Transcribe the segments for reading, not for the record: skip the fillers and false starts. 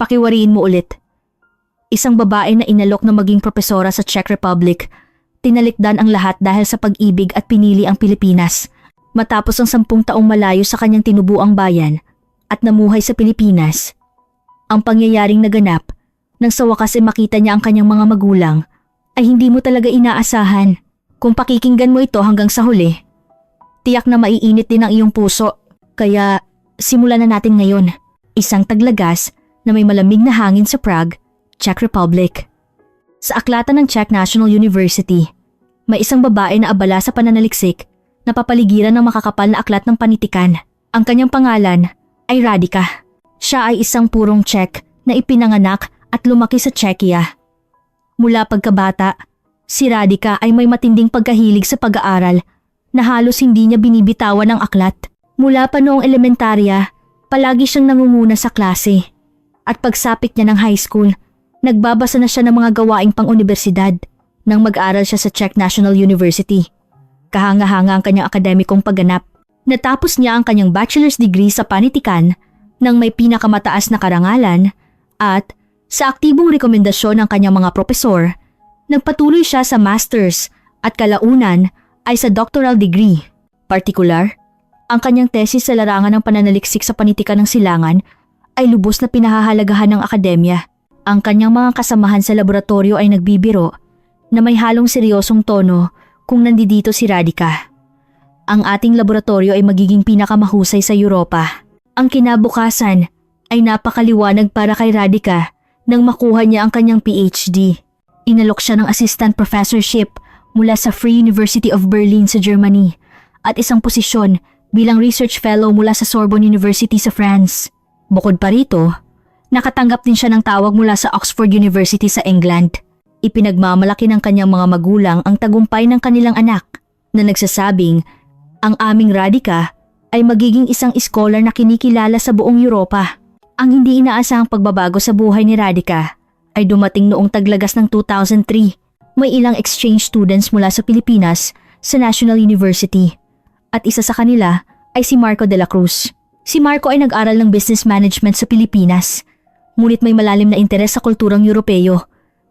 Pakiwariin mo ulit. Isang babae na inalok na maging propesora sa Czech Republic. Tinalikdan ang lahat dahil sa pag-ibig at pinili ang Pilipinas. Matapos ang 10 taong malayo sa kanyang tinubuang bayan at namuhay sa Pilipinas. Ang pangyayaring naganap nang sa wakas ay makita niya ang kanyang mga magulang ay hindi mo talaga inaasahan. Kung pakikinggan mo ito hanggang sa huli, tiyak na maiinit din ang iyong puso. Kaya simulan na natin ngayon. Isang taglagas na may malamig na hangin sa Prague, Czech Republic. Sa aklatan ng Czech National University, may isang babae na abala sa pananaliksik na papaligiran ng makakapal na aklat ng panitikan. Ang kanyang pangalan ay Radika. Siya ay isang purong Czech na ipinanganak at lumaki sa Czechia. Mula pagkabata, si Radika ay may matinding pagkahilig sa pag-aaral na halos hindi niya binibitawan ang aklat. Mula pa noong elementarya, palagi siyang nangunguna sa klase. At pagsapit niya ng high school, nagbabasa na siya ng mga gawaing pang-unibersidad nang mag-aral siya sa Czech National University. Kahanga-hanga ang kanyang akademikong pagganap. Natapos niya ang kanyang bachelor's degree sa panitikan ng may pinakamataas na karangalan at sa aktibong rekomendasyon ng kanyang mga propesor, nagpatuloy siya sa master's at kalaunan ay sa doctoral degree. Partikular, ang kanyang tesis sa larangan ng pananaliksik sa panitikan ng silangan ay lubos na pinahahalagahan ng akademya. Ang kanyang mga kasamahan sa laboratorio ay nagbibiro na may halong seryosong tono kung nandito si Radika. Ang ating laboratorio ay magiging pinakamahusay sa Europa. Ang kinabukasan ay napakaliwanag para kay Radika nang makuha niya ang kanyang PhD. Inalok siya ng assistant professorship mula sa Free University of Berlin sa Germany at isang posisyon bilang research fellow mula sa Sorbonne University sa France. Bukod pa rito, nakatanggap din siya ng tawag mula sa Oxford University sa England. Ipinagmamalaki ng kanyang mga magulang ang tagumpay ng kanilang anak na nagsasabing ang aming Radika ay magiging isang scholar na kinikilala sa buong Europa. Ang hindi inaasahang pagbabago sa buhay ni Radika ay dumating noong taglagas ng 2003. May ilang exchange students mula sa Pilipinas sa National University at isa sa kanila ay si Marco de la Cruz. Si Marco ay nag-aral ng business management sa Pilipinas, ngunit may malalim na interes sa kulturang Europeo,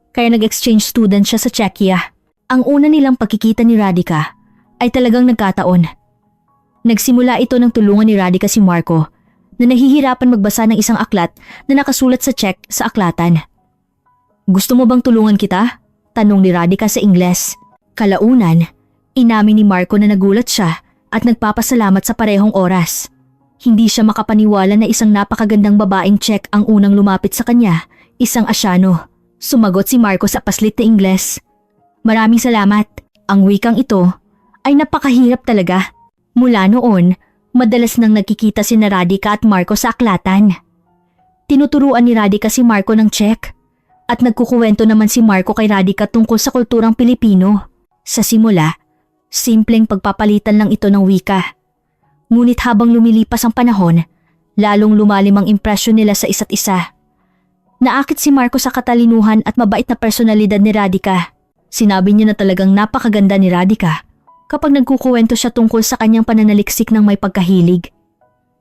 kaya nag-exchange student siya sa Czechia. Ang una nilang pagkikita ni Radika ay talagang nagkataon. Nagsimula ito ng tulungan ni Radika si Marco na nahihirapan magbasa ng isang aklat na nakasulat sa Czech sa aklatan. Gusto mo bang tulungan kita? Tanong ni Radika sa Ingles. Kalaunan, inamin ni Marco na nagulat siya at nagpapasalamat sa parehong oras. Hindi siya makapaniwala na isang napakagandang babaeng Czech ang unang lumapit sa kanya, isang Asyano. Sumagot si Marco sa paslit na Ingles. Maraming salamat. Ang wikang ito ay napakahirap talaga. Mula noon, madalas nang nagkikita si Radika at Marco sa aklatan. Tinuturuan ni Radika si Marco ng Czech at nagkukuwento naman si Marco kay Radika tungkol sa kulturang Pilipino. Sa simula, simpleng pagpapalitan lang ito ng wika. Ngunit habang lumilipas ang panahon, lalong lumalim ang impresyon nila sa isa't isa. Naakit si Marco sa katalinuhan at mabait na personalidad ni Radika. Sinabi niya na talagang napakaganda ni Radika kapag nagkukuwento siya tungkol sa kanyang pananaliksik ng may pagkahilig.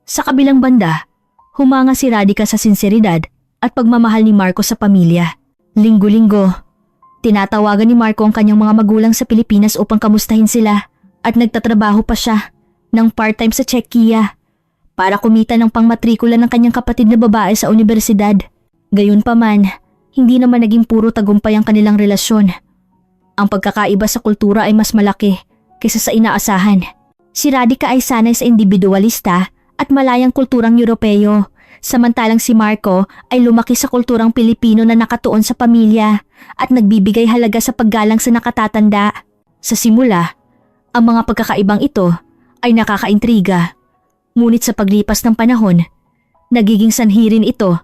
Sa kabilang banda, humanga si Radika sa sinseridad at pagmamahal ni Marco sa pamilya. Linggo-linggo, tinatawagan ni Marco ang kanyang mga magulang sa Pilipinas upang kamustahin sila at nagtatrabaho pa siya ng part-time sa Czechia para kumita ng pangmatrikula ng kanyang kapatid na babae sa universidad. Gayunpaman, hindi naman naging puro tagumpay ang kanilang relasyon. Ang pagkakaiba sa kultura ay mas malaki kaysa sa inaasahan. Si Radika ay sanay sa individualista at malayang kulturang Europeo, samantalang si Marco ay lumaki sa kulturang Pilipino na nakatuon sa pamilya at nagbibigay halaga sa paggalang sa nakatatanda. Sa simula, ang mga pagkakaibang ito ay nakakaintriga. Ngunit sa paglipas ng panahon, nagiging sanhi rin ito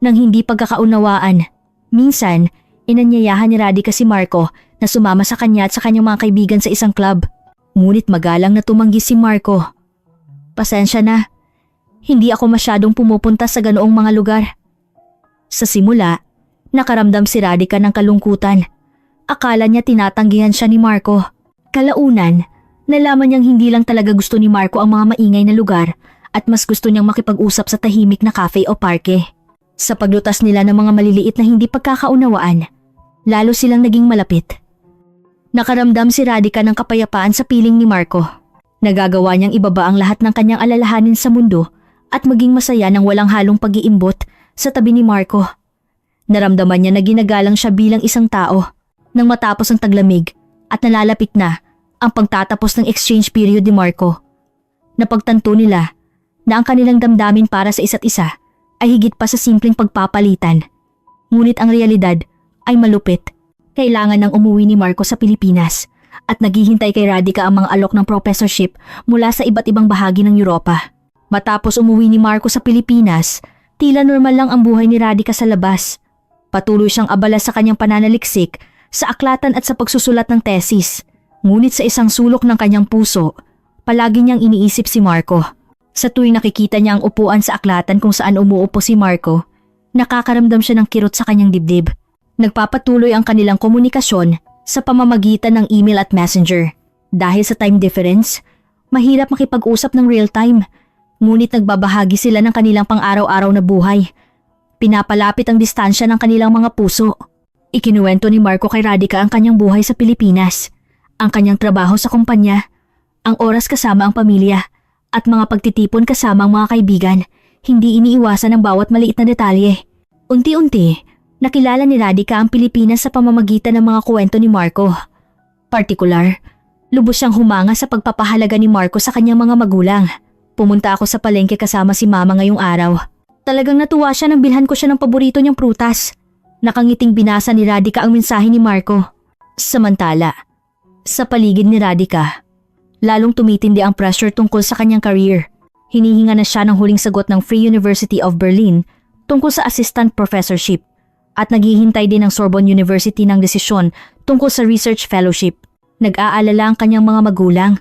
ng hindi pagkakaunawaan. Minsan, inanyayahan ni Radika si Marco na sumama sa kanya at sa kanyang mga kaibigan sa isang club. Ngunit magalang na tumanggi si Marco. Pasensya na, hindi ako masyadong pumupunta sa ganoong mga lugar. Sa simula, nakaramdam si Radika ng kalungkutan. Akala niya tinatanggihan siya ni Marco. Kalaunan, nalaman niyang hindi lang talaga gusto ni Marco ang mga maingay na lugar at mas gusto niyang makipag-usap sa tahimik na cafe o parke. Sa paglutas nila ng mga maliliit na hindi pagkakaunawaan, lalo silang naging malapit. Nakaramdam si Radhika ng kapayapaan sa piling ni Marco. Nagagawa niyang ibaba ang lahat ng kanyang alalahanin sa mundo at maging masaya ng walang halong pag-iimbot sa tabi ni Marco. Naramdaman niya na ginagalang siya bilang isang tao nang matapos ang taglamig at nalalapit na ang pagtatapos ng exchange period ni Marco. Napagtanto nila na ang kanilang damdamin para sa isa't isa ay higit pa sa simpleng pagpapalitan. Ngunit ang realidad ay malupit. Kailangan nang umuwi ni Marco sa Pilipinas at naghihintay kay Radhika ang mga alok ng professorship mula sa iba't ibang bahagi ng Europa. Matapos umuwi ni Marco sa Pilipinas, tila normal lang ang buhay ni Radhika sa labas. Patuloy siyang abala sa kanyang pananaliksik, sa aklatan at sa pagsusulat ng tesis. Ngunit sa isang sulok ng kanyang puso, palagi niyang iniisip si Marco. Sa tuwing nakikita niya ang upuan sa aklatan kung saan umuupo si Marco, nakakaramdam siya ng kirot sa kanyang dibdib. Nagpapatuloy ang kanilang komunikasyon sa pamamagitan ng email at messenger. Dahil sa time difference, mahirap makipag-usap ng real time. Ngunit nagbabahagi sila ng kanilang pang-araw-araw na buhay. Pinapalapit ang distansya ng kanilang mga puso. Ikinuwento ni Marco kay Radhika ang kanyang buhay sa Pilipinas, ang kanyang trabaho sa kumpanya, ang oras kasama ang pamilya, at mga pagtitipon kasama ang mga kaibigan. Hindi iniiwasan ang bawat maliit na detalye. Unti-unti, nakilala ni Radhika ang Pilipinas sa pamamagitan ng mga kwento ni Marco. Partikular, lubos siyang humanga sa pagpapahalaga ni Marco sa kanyang mga magulang. Pumunta ako sa palengke kasama si Mama ngayong araw. Talagang natuwa siya nang bilhan ko siya ng paborito niyang prutas. Nakangiting binasa ni Radhika ang mensahe ni Marco. Samantala, sa paligid ni Radhika, lalong tumitindi ang pressure tungkol sa kanyang career. Hinihinga na siya ng huling sagot ng Free University of Berlin tungkol sa assistant professorship at naghihintay din ng Sorbonne University ng desisyon tungkol sa research fellowship. Nag-aalala ang kanyang mga magulang.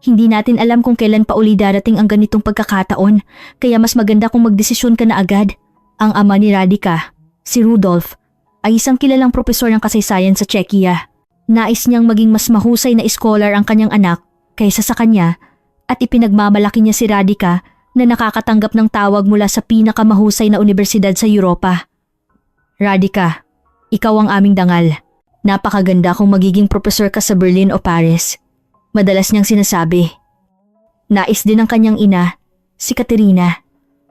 Hindi natin alam kung kailan pa uli darating ang ganitong pagkakataon, kaya mas maganda kung magdesisyon ka na agad. Ang ama ni Radhika, si Rudolf, ay isang kilalang propesor ng kasaysayan sa Czechia. Nais niyang maging mas mahusay na scholar ang kanyang anak kaysa sa kanya at ipinagmamalaki niya si Radhika na nakakatanggap ng tawag mula sa pinakamahusay na universidad sa Europa. Radhika, ikaw ang aming dangal. Napakaganda kung magiging propesor ka sa Berlin o Paris. Madalas niyang sinasabi. Nais din ng kanyang ina, si Katerina,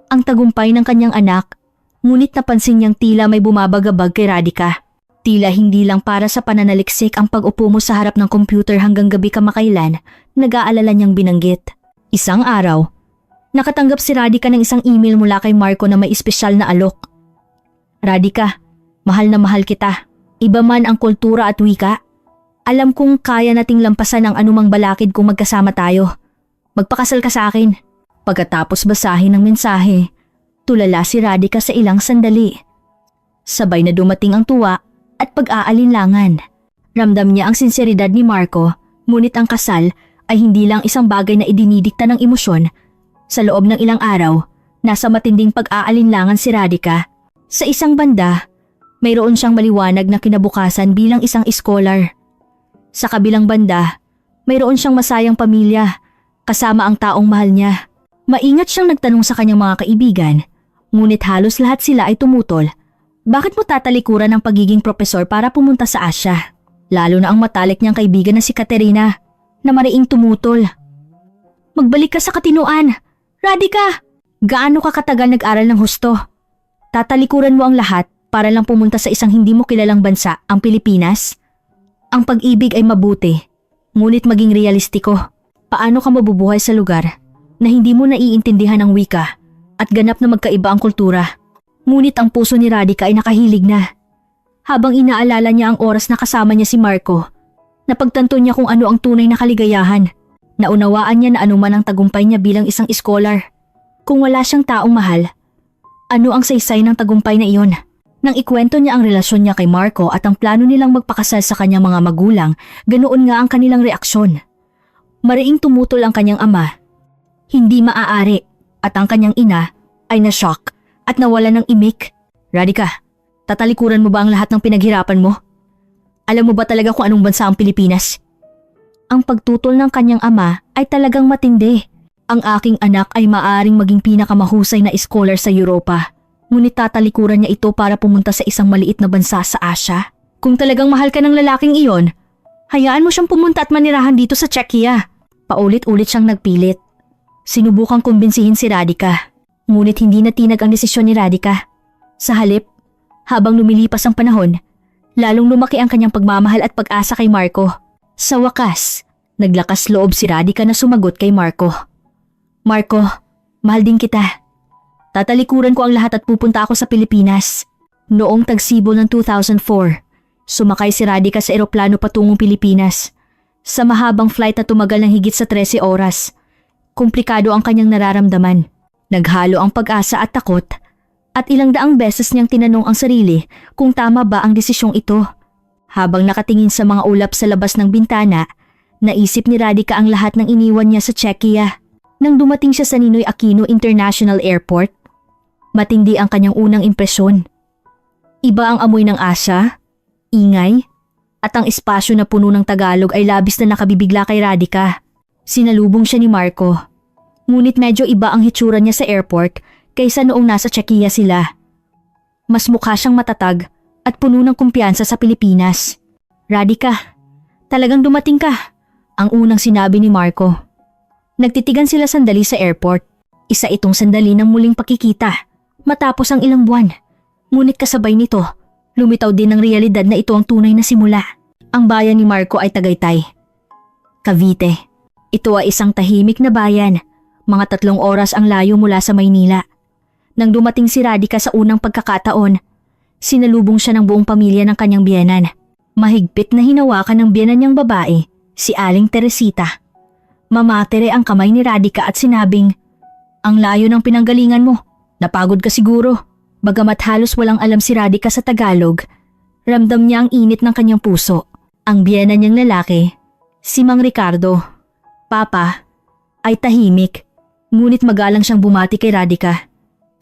ang tagumpay ng kanyang anak, ngunit napansin niyang tila may bumabagabag kay Radhika. Tila hindi lang para sa pananaliksik ang pag-upo mo sa harap ng computer hanggang gabi kamakailan, nag-aalala niyang binanggit. Isang araw, nakatanggap si Radhika ng isang email mula kay Marco na may espesyal na alok. Radhika, mahal na mahal kita. Iba man ang kultura at wika. Alam kong kaya nating lampasan ang anumang balakid kung magkasama tayo. Magpakasal ka sa akin. Pagkatapos basahin ang mensahe, tulala si Radhika sa ilang sandali. Sabay na dumating ang tuwa at pag-aalinlangan. Ramdam niya ang sinseridad ni Marco, ngunit ang kasal ay hindi lang isang bagay na idinidikta ng emosyon. Sa loob ng ilang araw, nasa matinding pag-aalinlangan si Radhika. Sa isang banda, mayroon siyang maliwanag na kinabukasan bilang isang scholar. Sa kabilang banda, mayroon siyang masayang pamilya, kasama ang taong mahal niya. Maingat siyang nagtanong sa kanyang mga kaibigan, ngunit halos lahat sila ay tumutol. Bakit mo tatalikuran ang pagiging propesor para pumunta sa Asya? Lalo na ang matalik niyang kaibigan na si Katerina, na mariing tumutol. Magbalik ka sa katinuan! Radhika! Gaano ka katagal nag-aral ng husto? Tatalikuran mo ang lahat para lang pumunta sa isang hindi mo kilalang bansa, ang Pilipinas? Ang pag-ibig ay mabuti, ngunit maging realistiko. Paano ka mabubuhay sa lugar na hindi mo naiintindihan ang wika at ganap na magkaiba ang kultura? Ngunit ang puso ni Radhika ay nakahilig na. Habang inaalala niya ang oras na kasama niya si Marco, napagtanto niya kung ano ang tunay na kaligayahan. Naunawaan niya na anuman ang tagumpay niya bilang isang scholar. Kung wala siyang taong mahal, ano ang saysay ng tagumpay na iyon? Nang ikwento niya ang relasyon niya kay Marco at ang plano nilang magpakasal sa kanyang mga magulang, ganoon nga ang kanilang reaksyon. Mariing tumutol ang kanyang ama. Hindi maaari at ang kanyang ina ay na-shock at nawala ng imik. Radhika, tatalikuran mo ba ang lahat ng pinaghirapan mo? Alam mo ba talaga kung anong bansa ang Pilipinas? Ang pagtutol ng kanyang ama ay talagang matindi. Ang aking anak ay maaring maging pinakamahusay na scholar sa Europa. Ngunit tatalikuran niya ito para pumunta sa isang maliit na bansa sa Asia. Kung talagang mahal ka ng lalaking iyon, hayaan mo siyang pumunta at manirahan dito sa Czechia. Paulit-ulit siyang nagpilit. Sinubukang kumbinsihin si Radhika, ngunit hindi natinag ang desisyon ni Radhika. Sa halip, habang lumilipas ang panahon, lalong lumaki ang kanyang pagmamahal at pag-asa kay Marco. Sa wakas, naglakas loob si Radhika na sumagot kay Marco. Marco, mahal din kita. Tatalikuran ko ang lahat at pupunta ako sa Pilipinas. Noong tagsibol ng 2004, sumakay si Radhika sa eroplano patungong Pilipinas. Sa mahabang flight na tumagal ng higit sa 13 oras, komplikado ang kanyang nararamdaman. Naghalo ang pag-asa at takot, at ilang daang beses niyang tinanong ang sarili kung tama ba ang desisyong ito. Habang nakatingin sa mga ulap sa labas ng bintana, naisip ni Radhika ang lahat ng iniwan niya sa Czechia. Nang dumating siya sa Ninoy Aquino International Airport, matindi ang kanyang unang impresyon. Iba ang amoy ng asa, ingay, at ang espasyo na puno ng Tagalog ay labis na nakabibigla kay Radhika. Sinalubong siya ni Marco. Ngunit medyo iba ang hitsura niya sa airport kaysa noong nasa Czechia sila. Mas mukha siyang matatag at puno ng kumpiyansa sa Pilipinas. Radhika, talagang dumating ka, ang unang sinabi ni Marco. Nagtitigan sila sandali sa airport. Isa itong sandali ng muling pakikita. Matapos ang ilang buwan, ngunit kasabay nito, lumitaw din ang realidad na ito ang tunay na simula. Ang bayan ni Marco ay Tagaytay, Cavite. Ito ay isang tahimik na bayan, mga 3 oras ang layo mula sa Maynila. Nang dumating si Radhika sa unang pagkakataon, sinalubong siya ng buong pamilya ng kanyang biyenan. Mahigpit na hinawakan ng biyenan niyang babae, si Aling Teresita. Mamatere ang kamay ni Radhika at sinabing, "Ang layo ng pinanggalingan mo. Napagod ka siguro." Bagamat halos walang alam si Radhika sa Tagalog, ramdam niya ang init ng kanyang puso. Ang biyena niyang lalaki, si Mang Ricardo, Papa, ay tahimik, ngunit magalang siyang bumati kay Radhika.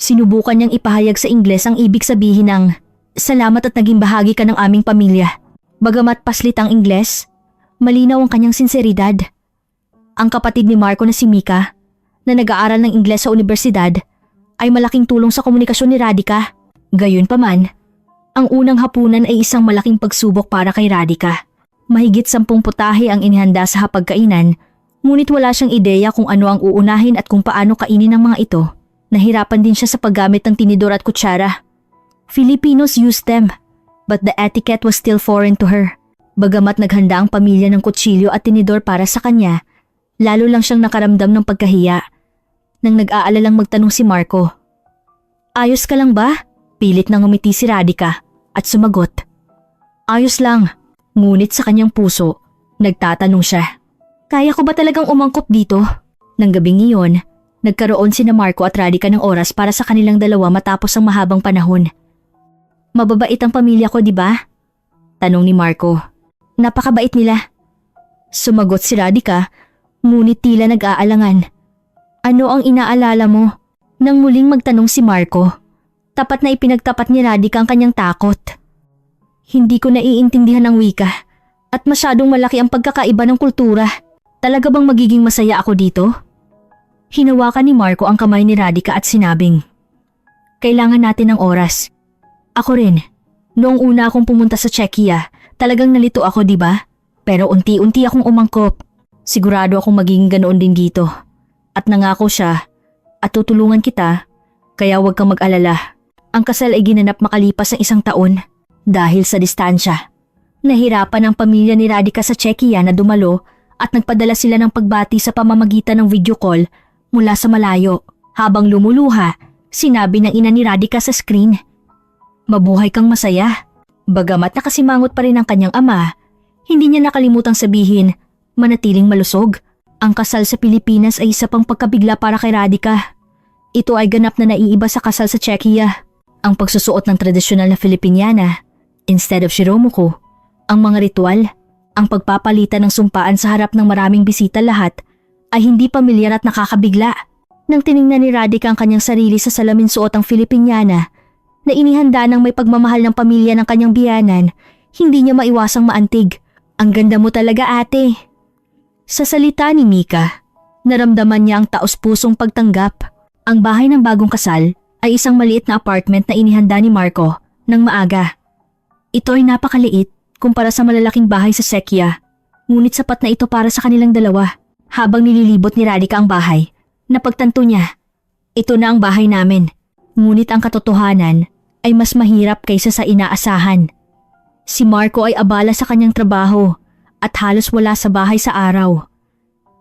Sinubukan niyang ipahayag sa Ingles ang ibig sabihin ng, "Salamat at naging bahagi ka ng aming pamilya." Bagamat paslit ang Ingles, malinaw ang kanyang sinseridad. Ang kapatid ni Marco na si Mika, na nag-aaral ng Ingles sa universidad, ay malaking tulong sa komunikasyon ni Radhika. Gayunpaman, ang unang hapunan ay isang malaking pagsubok para kay Radhika. Mahigit 10 putahe ang inihanda sa hapagkainan, ngunit wala siyang ideya kung ano ang uunahin at kung paano kainin ng mga ito. Nahirapan din siya sa paggamit ng tinidor at kutsara. Filipinos used them, but the etiquette was still foreign to her. Bagamat naghanda ang pamilya ng kutsilyo at tinidor para sa kanya, lalo lang siyang nakaramdam ng pagkahiya. Nang nag-aalalang magtanong si Marco, "Ayos ka lang ba?" Pilit nang ngumiti si Radhika at sumagot, "Ayos lang." Ngunit sa kanyang puso, nagtatanong siya, "Kaya ko ba talagang umangkop dito?" Nang gabing iyon, nagkaroon sina Marco at Radhika ng oras para sa kanilang dalawa matapos ang mahabang panahon. "Mababait ang pamilya ko, di ba?" Tanong ni Marco. "Napakabait nila." Sumagot si Radhika, ngunit tila nag-aalangan. "Ano ang inaalala mo?" Nang muling magtanong si Marco, tapat na ipinagtapat ni Radhika ang kanyang takot. "Hindi ko naiintindihan ang wika at masyadong malaki ang pagkakaiba ng kultura. Talaga bang magiging masaya ako dito?" Hinawakan ni Marco ang kamay ni Radhika at sinabing, "Kailangan natin ng oras. Ako rin. Noong una akong pumunta sa Czechia, talagang nalito ako, di ba? Pero unti-unti akong umangkop. Sigurado akong magiging ganoon din dito. At nangako siya at tutulungan kita, kaya huwag kang mag-alala." Ang kasal ay ginanap makalipas ng 1 taon. Dahil sa distansya, nahirapan ang pamilya ni Radhika sa Czechia na dumalo at nagpadala sila ng pagbati sa pamamagitan ng video call mula sa malayo. Habang lumuluha, sinabi ng ina ni Radhika sa screen, "Mabuhay kang masaya." Bagamat nakasimangot pa rin ang kanyang ama, hindi niya nakalimutang sabihin, manatiling malusog. Ang kasal sa Pilipinas ay isa pang pagkabigla para kay Radhika. Ito ay ganap na naiiba sa kasal sa Czechia. Ang pagsusuot ng tradisyonal na Filipiniana, instead of shiromoko, ang mga ritual, ang pagpapalitan ng sumpaan sa harap ng maraming bisita lahat, ay hindi pamilyar at nakakabigla. Nang tiningnan ni Radhika ang kanyang sarili sa salamin suot ang Filipiniana, na inihanda ng may pagmamahal ng pamilya ng kanyang biyanan, hindi niya maiwasang maantig. "Ang ganda mo talaga, ate." Sa salita ni Mika, naramdaman niya ang taos-pusong pagtanggap. Ang bahay ng bagong kasal ay isang maliit na apartment na inihanda ni Marco ng maaga. Ito ay napakaliit kumpara sa malalaking bahay sa Czechia, ngunit sapat na ito para sa kanilang dalawa. Habang nililibot ni Radhika ang bahay, napagtanto niya, ito na ang bahay namin. Ngunit ang katotohanan ay mas mahirap kaysa sa inaasahan. Si Marco ay abala sa kanyang trabaho at halos wala sa bahay sa araw.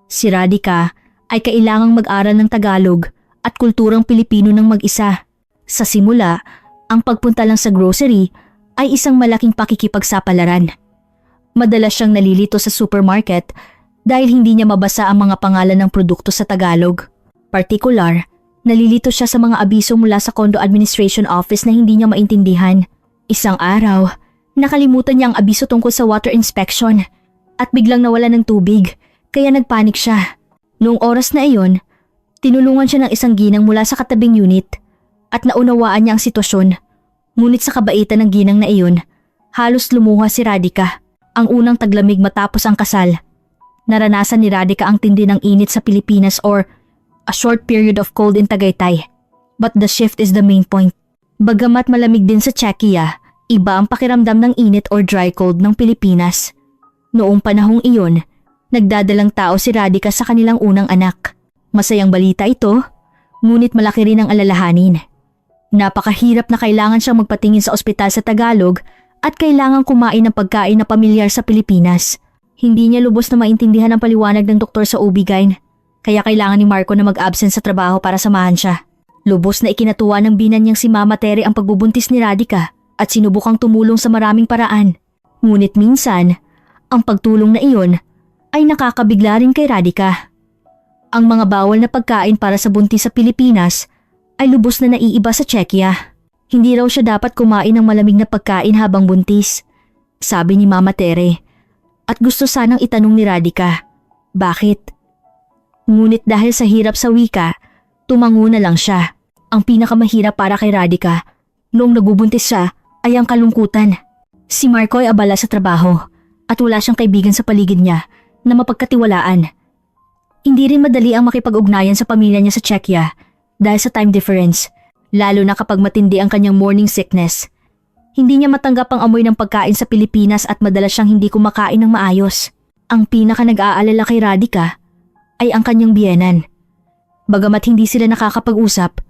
Si Radhika ay kailangang mag-aral ng Tagalog at kulturang Pilipino ng mag-isa. Sa simula, ang pagpunta lang sa grocery ay isang malaking pakikipagsapalaran. Madalas siyang nalilito sa supermarket dahil hindi niya mabasa ang mga pangalan ng produkto sa Tagalog. Partikular, nalilito siya sa mga abiso mula sa condo administration office na hindi niya maintindihan. Isang araw, nakalimutan niya ang abiso tungkol sa water inspection at biglang nawala ng tubig, kaya nagpanik siya. Noong oras na iyon, tinulungan siya ng isang ginang mula sa katabing unit at naunawaan niya ang sitwasyon. Ngunit sa kabaitan ng ginang na iyon, halos lumuha si Radhika, ang unang taglamig matapos ang kasal. Naranasan ni Radhika ang tindi ng init sa Pilipinas or a short period of cold in Tagaytay. But the shift is the main point. Bagamat malamig din sa Czechia, iba ang pakiramdam ng init or dry cold ng Pilipinas. Noong panahong iyon, nagdadalang tao si Radhika sa kanilang unang anak. Masayang balita ito, ngunit malaki rin ang alalahanin. Napakahirap na kailangan siyang magpatingin sa ospital sa Tagalog at kailangan kumain ng pagkain na pamilyar sa Pilipinas. Hindi niya lubos na maintindihan ang paliwanag ng doktor sa OB-GYN, kaya kailangan ni Marco na mag-absent sa trabaho para samahan siya. Lubos na ikinatuwa ng binan niyang si Mama Tere ang pagbubuntis ni Radhika at sinubukang tumulong sa maraming paraan. Ngunit minsan, ang pagtulong na iyon ay nakakabigla rin kay Radhika. Ang mga bawal na pagkain para sa buntis sa Pilipinas ay lubos na naiiba sa Czechia. Hindi raw siya dapat kumain ng malamig na pagkain habang buntis, sabi ni Mama Tere. At gusto sanang itanong ni Radhika, bakit? Ngunit dahil sa hirap sa wika, tumango na lang siya. Ang pinakamahirap para kay Radhika noong nagbubuntis siya ay ang kalungkutan. Si Marco ay abala sa trabaho at wala siyang kaibigan sa paligid niya na mapagkatiwalaan. Hindi rin madali ang makipag-ugnayan sa pamilya niya sa Czechia dahil sa time difference, lalo na kapag matindi ang kanyang morning sickness. Hindi niya matanggap ang amoy ng pagkain sa Pilipinas at madalas siyang hindi kumakain ng maayos. Ang pinaka nag-aalala kay Radhika ay ang kanyang biyenan. Bagamat hindi sila nakakapag-usap,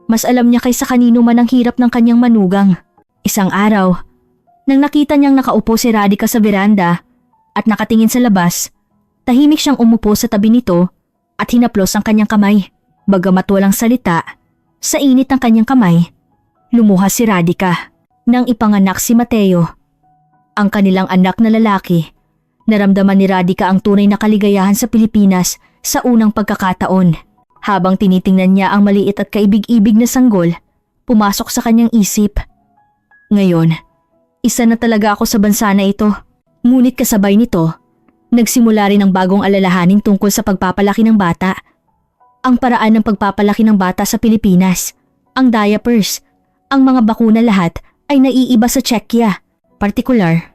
mas alam niya kaysa kanino man ang hirap ng kanyang manugang. Isang araw, nang nakita niyang nakaupo si Radhika sa veranda at nakatingin sa labas, tahimik siyang umupo sa tabi nito at hinaplos ang kanyang kamay. Bagamat walang salita, sa init ng kanyang kamay, lumuha si Radhika. Nang ipanganak si Mateo, ang kanilang anak na lalaki, naramdaman ni Radhika ang tunay na kaligayahan sa Pilipinas sa unang pagkakataon. Habang tinitingnan niya ang maliit at kaibig-ibig na sanggol, pumasok sa kanyang isip. Ngayon, isa na talaga ako sa bansa na ito. Ngunit kasabay nito, nagsimula rin ang bagong alalahanin tungkol sa pagpapalaki ng bata. Ang paraan ng pagpapalaki ng bata sa Pilipinas, ang diapers, ang mga bakuna lahat ay naiiba sa Czechia. Partikular,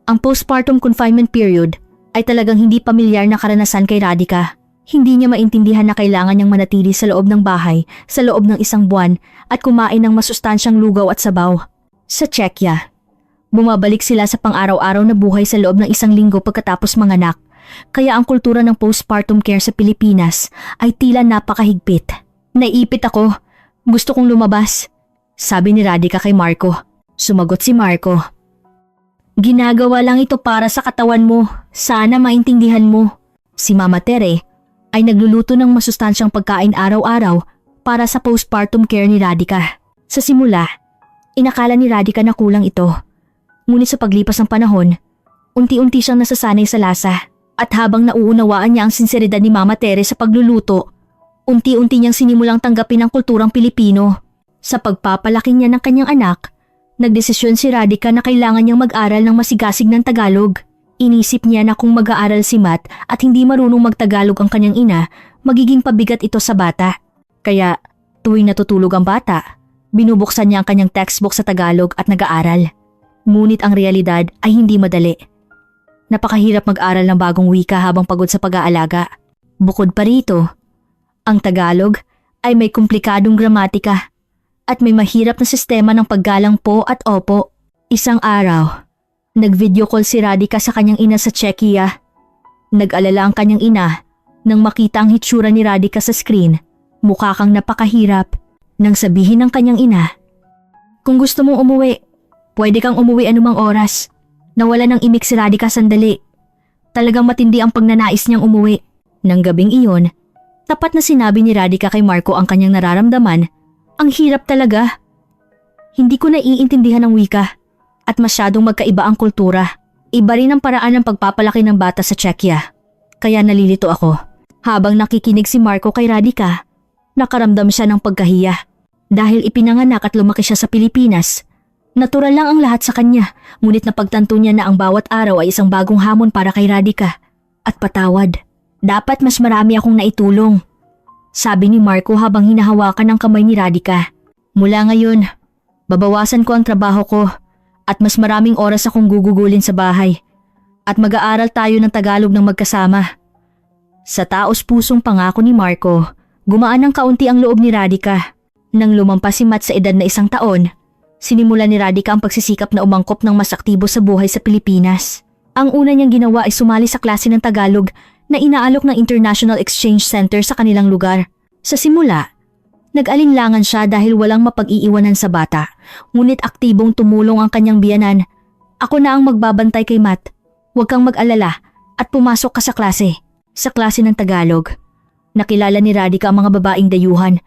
ang postpartum confinement period ay talagang hindi pamilyar na karanasan kay Radhika. Hindi niya maintindihan na kailangan niyang manatili sa loob ng bahay sa loob ng isang buwan at kumain ng masustansyang lugaw at sabaw. Sa Czechia, bumabalik sila sa pang-araw-araw na buhay sa loob ng isang linggo pagkatapos manganak, kaya ang kultura ng postpartum care sa Pilipinas ay tila napakahigpit. Naiipit ako, gusto kong lumabas, sabi ni Radhika kay Marco. Sumagot si Marco. Ginagawa lang ito para sa katawan mo, sana maintindihan mo. Si Mama Tere ay nagluluto ng masustansyang pagkain araw-araw para sa postpartum care ni Radhika. Sa simula, inakala ni Radhika na kulang ito. Ngunit sa paglipas ng panahon, unti-unti siyang nasasanay sa lasa. At habang nauunawaan niya ang sinseridad ni Mama Tere sa pagluluto, unti-unti niyang sinimulang tanggapin ang kulturang Pilipino. Sa pagpapalaki niya ng kanyang anak, nagdesisyon si Radhika na kailangan niyang mag-aral ng masigasig ng Tagalog. Inisip niya na kung mag-aaral si Matt at hindi marunong magtagalog ang kanyang ina, magiging pabigat ito sa bata. Kaya tuwing natutulog ang bata, binubuksan niya ang kanyang textbook sa Tagalog at nag-aaral. Ngunit ang realidad ay hindi madali. Napakahirap mag-aral ng bagong wika habang pagod sa pag-aalaga. Bukod pa rito, ang Tagalog ay may komplikadong gramatika at may mahirap na sistema ng paggalang po at opo. Isang araw, nag-video call si Radhika sa kanyang ina sa Czechia. Nag-alala ang kanyang ina nang makita ang hitsura ni Radhika sa screen. Mukha kang napakahirap. Nang sabihin ng kanyang ina, "Kung gusto mong umuwi, pwede kang umuwi anumang oras." Nawala ng imik si Radhika sandali. Talagang matindi ang pagnanais niyang umuwi. Nang gabing iyon, tapat na sinabi ni Radhika kay Marco ang kanyang nararamdaman. Ang hirap talaga. Hindi ko naiintindihan ang wika at masyadong magkaiba ang kultura. Iba rin ang paraan ng pagpapalaki ng bata sa Czechia. Kaya nalilito ako. Habang nakikinig si Marco kay Radhika, nakaramdam siya ng pagkahiya. Dahil ipinanganak at lumaki siya sa Pilipinas, natural lang ang lahat sa kanya, ngunit napagtanto niya na ang bawat araw ay isang bagong hamon para kay Radhika. At patawad, dapat mas marami akong naitulong. Sabi ni Marco habang hinahawakan ang kamay ni Radhika. Mula ngayon, babawasan ko ang trabaho ko at mas maraming oras akong gugugulin sa bahay. At mag-aaral tayo ng Tagalog ng magkasama. Sa taos-pusong pangako ni Marco, gumaan ng kaunti ang loob ni Radhika. Nang lumampas si Matt sa edad na 1 taon, sinimula ni Radhika ang pagsisikap na umangkop ng mas aktibo sa buhay sa Pilipinas. Ang una niyang ginawa ay sumali sa klase ng Tagalog na inaalok ng International Exchange Center sa kanilang lugar. Sa simula, nag-alinlangan siya dahil walang mapag-iiwanan sa bata, ngunit aktibong tumulong ang kanyang biyanan. "Ako na ang magbabantay kay Matt. Huwag kang mag-alala at pumasok ka sa klase." Sa klase ng Tagalog, nakilala ni Radhika ang mga babaeng dayuhan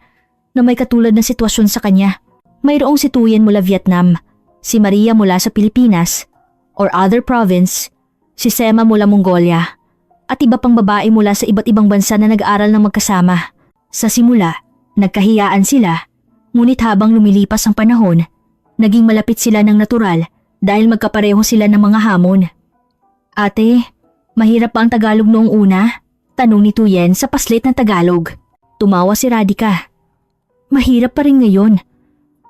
na may katulad na sitwasyon sa kanya. Mayroong si Tuyen mula Vietnam, si Maria mula sa Pilipinas or other province, si Sema mula Mongolia, at iba pang babae mula sa iba't ibang bansa na nag-aaral ng magkasama. Sa simula, nagkahiyaan sila, ngunit habang lumilipas ang panahon, naging malapit sila ng natural dahil magkapareho sila ng mga hamon. "Ate, mahirap ba ang Tagalog noong una?" Tanong ni Tuyen sa paslit ng Tagalog. Tumawa si Radhika. "Mahirap pa rin ngayon."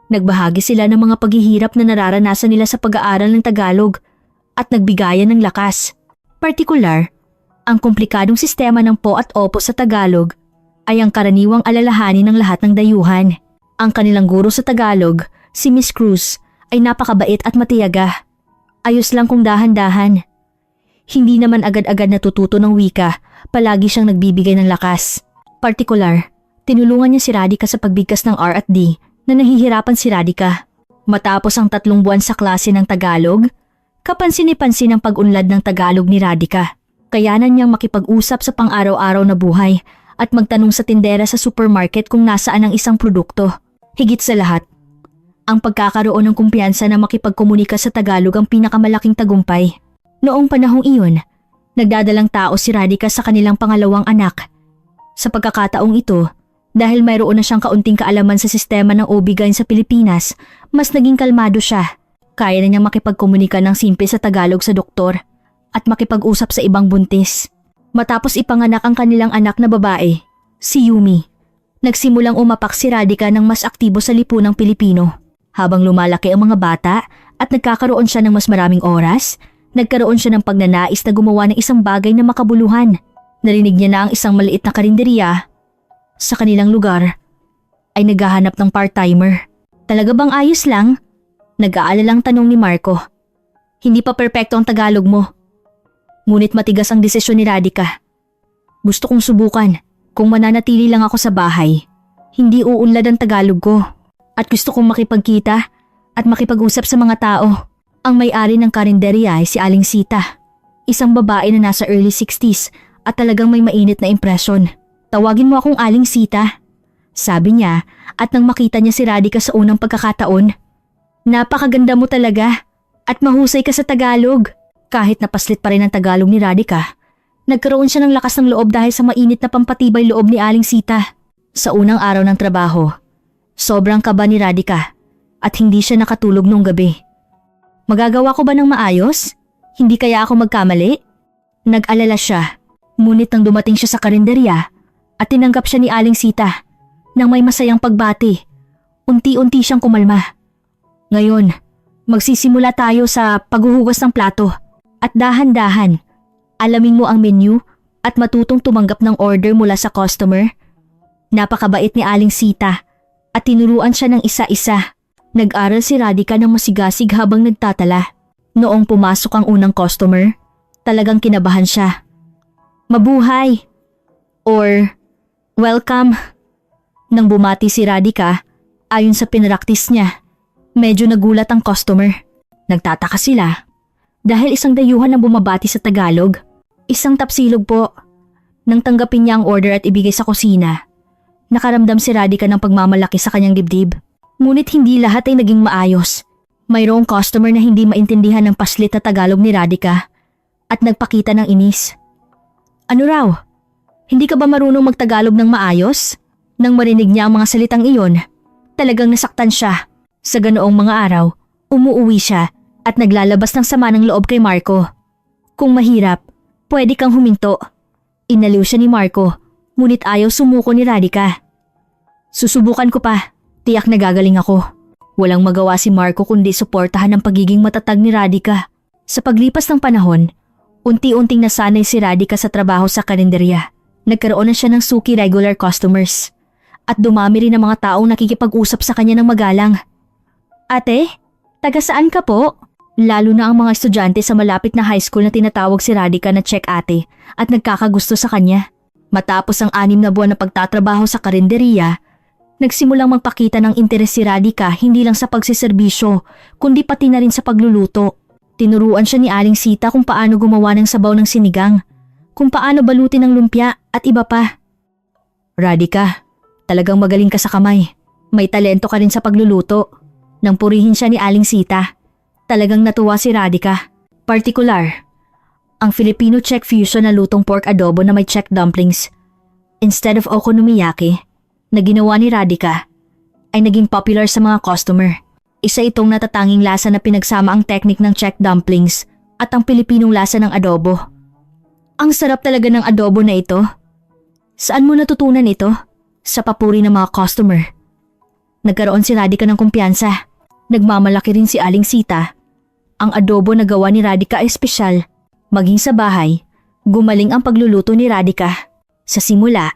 Nagbahagi sila ng mga paghihirap na nararanasan nila sa pag-aaral ng Tagalog at nagbigayan ng lakas. Partikular, ang komplikadong sistema ng po at opo sa Tagalog ay ang karaniwang alalahanin ng lahat ng dayuhan. Ang kanilang guro sa Tagalog, si Miss Cruz, ay napakabait at matiyaga. Ayos lang kung dahan-dahan. Hindi naman agad-agad natututo ng wika, palagi siyang nagbibigay ng lakas. Partikular, tinulungan niya si Radhika sa pagbigkas ng R at D na nahihirapan si Radhika. Matapos ang 3 buwan sa klase ng Tagalog, kapansin-pansin ang pag-unlad ng Tagalog ni Radhika. Kayanan niyang makipag-usap sa pang-araw-araw na buhay at magtanong sa tindera sa supermarket kung nasaan ang isang produkto. Higit sa lahat, ang pagkakaroon ng kumpiyansa na makipagkomunika sa Tagalog ang pinakamalaking tagumpay. Noong panahong iyon, nagdadalang tao si Radhika sa kanilang pangalawang anak. Sa pagkakataong ito, dahil mayroon na siyang kaunting kaalaman sa sistema ng OB-GYN sa Pilipinas, mas naging kalmado siya. Kaya na niyang makipagkomunika ng simple sa Tagalog sa doktor at makipag-usap sa ibang buntis. Matapos ipanganak ang kanilang anak na babae, si Yumi, nagsimulang umapak si Radhika ng mas aktibo sa lipunang Pilipino. Habang lumalaki ang mga bata at nagkakaroon siya ng mas maraming oras, nagkaroon siya ng pagnanais na gumawa ng isang bagay na makabuluhan. Narinig niya na ang isang maliit na karinderya sa kanilang lugar ay naghahanap ng part-timer. "Talaga bang ayos lang?" Nag-aalalang tanong ni Marco. "Hindi pa perpekto ang Tagalog mo." Ngunit matigas ang desisyon ni Radhika. "Gusto kong subukan. Kung mananatili lang ako sa bahay, hindi uunlad ang Tagalog ko. At gusto kong makipagkita at makipag-usap sa mga tao." Ang may-ari ng karinderya ay si Aling Sita, isang babae na nasa early 60s at talagang may mainit na impresyon. "Tawagin mo akong Aling Sita," sabi niya, at nang makita niya si Radhika sa unang pagkakataon, "Napakaganda mo talaga at mahusay ka sa Tagalog." Kahit napaslit pa rin ang Tagalog ni Radhika, nagkaroon siya ng lakas ng loob dahil sa mainit na pampatibay loob ni Aling Sita. Sa unang araw ng trabaho, sobrang kaba ni Radhika at hindi siya nakatulog noong gabi. Magagawa ko ba ng maayos? Hindi kaya ako magkamali? Nag-alala siya, ngunit nang dumating siya sa karinderya at tinanggap siya ni Aling Sita nang may masayang pagbati, unti-unti siyang kumalma. "Ngayon, magsisimula tayo sa paghuhugas ng plato at dahan-dahan, alamin mo ang menu at matutong tumanggap ng order mula sa customer." Napakabait ni Aling Sita at tinuruan siya ng isa-isa. Nag-aral si Radhika ng masigasig habang nagtatala. Noong pumasok ang unang customer, talagang kinabahan siya. Mabuhay! Or, welcome! Nang bumati si Radhika, ayon sa pinraktis niya, medyo nagulat ang customer. Nagtataka sila dahil isang dayuhan ang bumabati sa Tagalog. Isang tapsilog po. Nang tanggapin niya ang order at ibigay sa kusina, nakaramdam si Radhika ng pagmamalaki sa kanyang dibdib. Ngunit hindi lahat ay naging maayos. Mayroong customer na hindi maintindihan ng paslit na Tagalog ni Radhika at nagpakita ng inis. Ano raw? Hindi ka ba marunong magtagalog ng maayos? Nang marinig niya ang mga salitang iyon, talagang nasaktan siya. Sa ganoong mga araw, umuuwi siya at naglalabas ng sama ng loob kay Marco. Kung mahirap, pwede kang huminto. Inaliw siya ni Marco, ngunit ayaw sumuko ni Radhika. Susubukan ko pa, tiyak na gagaling ako. Walang magawa si Marco kundi suportahan ang pagiging matatag ni Radhika. Sa paglipas ng panahon, unti-unting nasanay si Radhika sa trabaho sa karinderya. Nagkaroon na siya ng suki regular customers. At dumami rin ang mga taong nakikipag-usap sa kanya ng magalang. Ate, taga saan ka po? Lalo na ang mga estudyante sa malapit na high school na tinatawag si Radhika na check ate at nagkakagusto sa kanya. Matapos ang 6 na buwan na pagtatrabaho sa karinderya, nagsimulang magpakita ng interes si Radhika hindi lang sa pagsiserbisyo kundi pati na rin sa pagluluto. Tinuruan siya ni Aling Sita kung paano gumawa ng sabaw ng sinigang, kung paano balutin ng lumpia at iba pa. Radhika, talagang magaling ka sa kamay. May talento ka rin sa pagluluto. Nang purihin siya ni Aling Sita, talagang natuwa si Radhika. Partikular, ang Filipino Czech fusion na lutong pork adobo na may Czech dumplings, instead of okonomiyaki, na ginawa ni Radhika, ay naging popular sa mga customer. Isa itong natatanging lasa na pinagsama ang teknik ng Czech dumplings at ang Pilipinong lasa ng adobo. Ang sarap talaga ng adobo na ito. Saan mo natutunan ito? Sa papuri ng mga customer. Nagkaroon si Radhika ng kumpiyansa. Nagmamalaki rin si Aling Sita. Ang adobo na gawa ni Radhika ay espesyal. Maging sa bahay, gumaling ang pagluluto ni Radhika. Sa simula,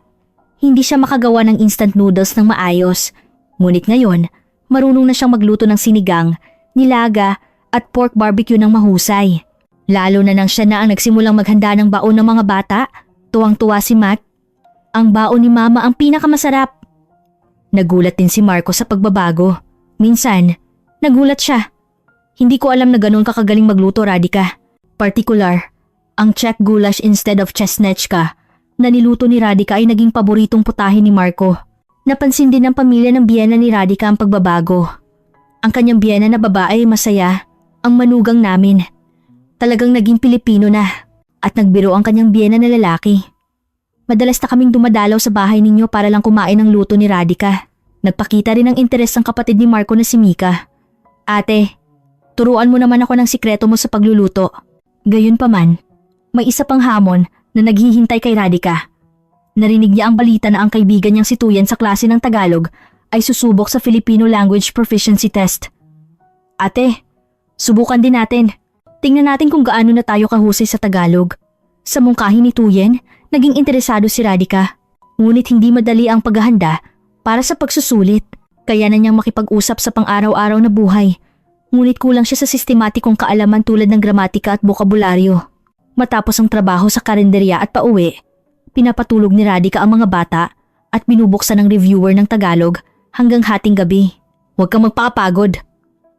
hindi siya makagawa ng instant noodles ng maayos. Ngunit ngayon, marunong na siyang magluto ng sinigang, nilaga at pork barbecue ng mahusay. Lalo na nang siya na ang nagsimulang maghanda ng baon ng mga bata. Tuwang-tuwa si Matt. Ang baon ni Mama ang pinakamasarap. Nagulat din si Marco sa pagbabago. Minsan, nagulat siya. Hindi ko alam na ganun kakagaling magluto, Radhika. Partikular, ang Czech goulash instead of chesnechka na niluto ni Radhika ay naging paboritong putahe ni Marco. Napansin din ng pamilya ng biyena ni Radhika ang pagbabago. Ang kanyang biyena na babae ay masaya, ang manugang namin. Talagang naging Pilipino na at nagbiro ang kanyang biyena na lalaki. Madalas na kaming dumadalaw sa bahay ninyo para lang kumain ng luto ni Radhika. Nagpakita rin ng interes ang kapatid ni Marco na si Mika. Ate, turuan mo naman ako ng sikreto mo sa pagluluto. Gayunpaman, may isa pang hamon na naghihintay kay Radhika. Narinig niya ang balita na ang kaibigan niyang si Tuyen sa klase ng Tagalog ay susubok sa Filipino Language Proficiency Test. Ate, subukan din natin. Tingnan natin kung gaano na tayo kahusay sa Tagalog. Sa mungkahi ni Tuyen, naging interesado si Radhika. Ngunit hindi madali ang paghahanda para sa pagsusulit. Kaya na niyang makipag-usap sa pang-araw-araw na buhay. Ngunit kulang siya sa sistematikong kaalaman tulad ng gramatika at bokabularyo. Matapos ang trabaho sa karinderya at pauwi, pinapatulog ni Radhika ang mga bata at binubuksan ng reviewer ng Tagalog hanggang hating gabi. Huwag kang magpakapagod.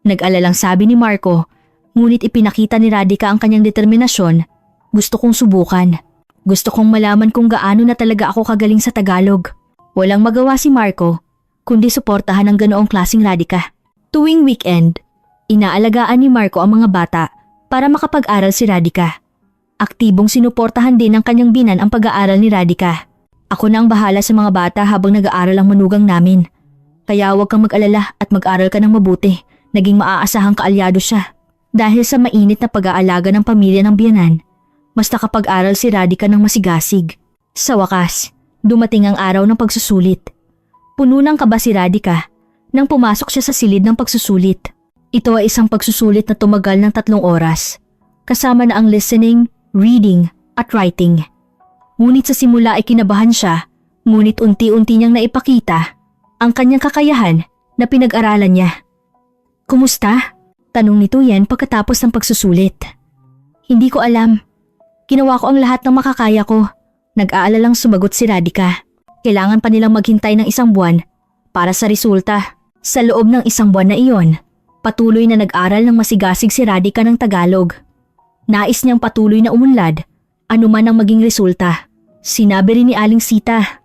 Nag-alalang sabi ni Marco, ngunit ipinakita ni Radhika ang kanyang determinasyon. Gusto kong subukan. Gusto kong malaman kung gaano na talaga ako kagaling sa Tagalog. Walang magawa si Marco, kundi suportahan ang ganoong klaseng Radhika. Tuwing weekend, inaalagaan ni Marco ang mga bata para makapag-aral si Radhika. Aktibong sinuportahan din ng kanyang binan ang pag-aaral ni Radhika. Ako na ang bahala sa mga bata habang nag-aaral ang manugang namin. Kaya huwag kang mag-alala at mag-aral ka ng mabuti. Naging maaasahang kaalyado siya. Dahil sa mainit na pag-aalaga ng pamilya ng biyanan, mas nakapag-aral si Radhika ng masigasig. Sa wakas, dumating ang araw ng pagsusulit. Puno ng kaba si Radhika nang pumasok siya sa silid ng pagsusulit. Ito ay isang pagsusulit na tumagal ng 3 oras, kasama na ang listening, reading at writing. Ngunit sa simula ay kinabahan siya, ngunit unti-unti niyang naipakita ang kanyang kakayahan na pinag-aralan niya. Kumusta? Tanong ni Tuyen pagkatapos ng pagsusulit. Hindi ko alam. Ginawa ko ang lahat ng makakaya ko. Nag-aalalang sumagot si Radhika. Kailangan pa nilang maghintay ng 1 buwan para sa resulta. Sa loob ng 1 buwan na iyon, patuloy na nag-aral ng masigasig si Radhika ng Tagalog. Nais niyang patuloy na umunlad, anuman ang maging resulta. Sinabi rin ni Aling Sita,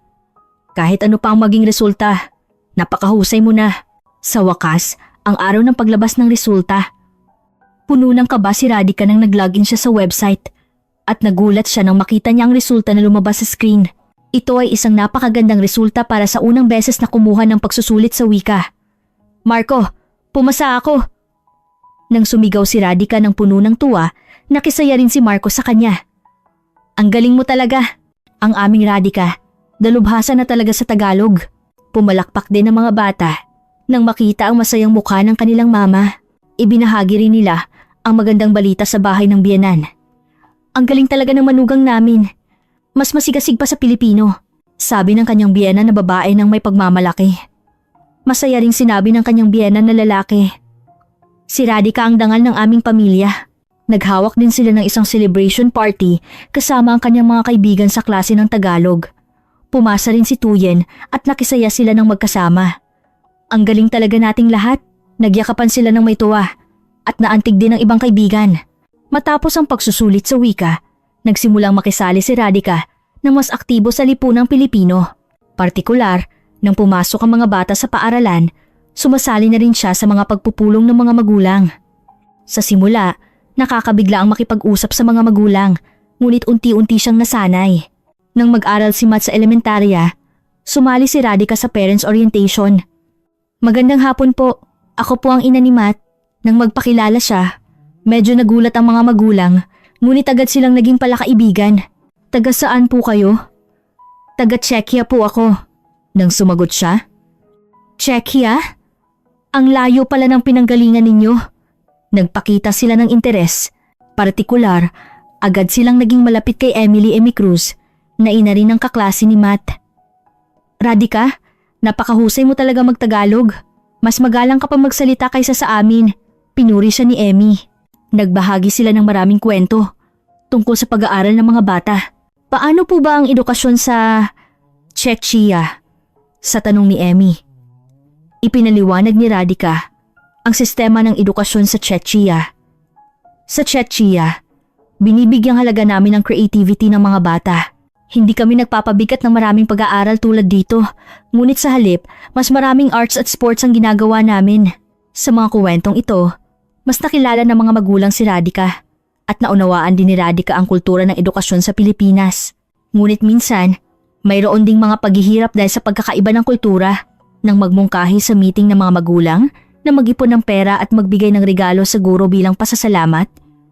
kahit ano pa ang maging resulta, napakahusay mo na. Sa wakas, ang araw ng paglabas ng resulta. Puno ng kaba si Radhika nang nag-login siya sa website at nagulat siya nang makita niya ang resulta na lumabas sa screen. Ito ay isang napakagandang resulta para sa unang beses na kumuha ng pagsusulit sa wika. Marco, pumasa ako! Nang sumigaw si Radhika ng puno ng tuwa, nakisaya rin si Marco sa kanya. Ang galing mo talaga! Ang aming Radhika, dalubhasa na talaga sa Tagalog. Pumalakpak din ang mga bata nang makita ang masayang mukha ng kanilang mama. Ibinahagi rin nila ang magandang balita sa bahay ng biyenan. Ang galing talaga ng manugang namin. Mas masigasig pa sa Pilipino, sabi ng kanyang biyena na babae ng may pagmamalaki. Masaya ring sinabi ng kanyang biyena na lalaki. Si Radhika ang dangal ng aming pamilya. Naghawak din sila ng isang celebration party kasama ang kanyang mga kaibigan sa klase ng Tagalog. Pumasa rin si Tuyen at nakisaya sila ng magkasama. Ang galing talaga nating lahat. Nagyakapan sila ng may tuwa at naantig din ng ibang kaibigan. Matapos ang pagsusulit sa wika, nagsimulang makisali si Radhika na mas aktibo sa lipunang Pilipino. Partikular, nang pumasok ang mga bata sa paaralan, sumasali na rin siya sa mga pagpupulong ng mga magulang. Sa simula, nakakabigla ang makipag-usap sa mga magulang, ngunit unti-unti siyang nasanay. Nang mag-aral si Matt sa elementarya, sumali si Radhika sa parents orientation. Magandang hapon po, ako po ang ina ni Matt. Nang magpakilala siya, medyo nagulat ang mga magulang, ngunit agad silang naging palakaibigan. Taga saan po kayo? Taga Czechia po ako. Nang sumagot siya, Czechia? Ang layo pala ng pinanggalingan ninyo. Nagpakita sila ng interes. Partikular, agad silang naging malapit kay Emily Cruz, na ina rin ng kaklase ni Matt. Radhika, napakahusay mo talaga magtagalog. Mas magalang ka pa magsalita kaysa sa amin. Pinuri siya ni Emmy. Nagbahagi sila ng maraming kwento tungkol sa pag-aaral ng mga bata. Paano po ba ang edukasyon sa Czechia? Sa tanong ni Emmy. Ipinaliwanag ni Radhika ang sistema ng edukasyon sa Czechia. Sa Czechia, binibigyang halaga namin ang creativity ng mga bata. Hindi kami nagpapabigat ng maraming pag-aaral tulad dito, ngunit sa halip, mas maraming arts at sports ang ginagawa namin. Sa mga kuwentong ito, mas nakilala ng mga magulang si Radhika at naunawaan din ni Radhika ang kultura ng edukasyon sa Pilipinas. Ngunit minsan, mayroon ding mga paghihirap dahil sa pagkakaiba ng kultura. Nang magmungkahi sa meeting ng mga magulang na mag-ipon ng pera at magbigay ng regalo sa guro bilang pasasalamat,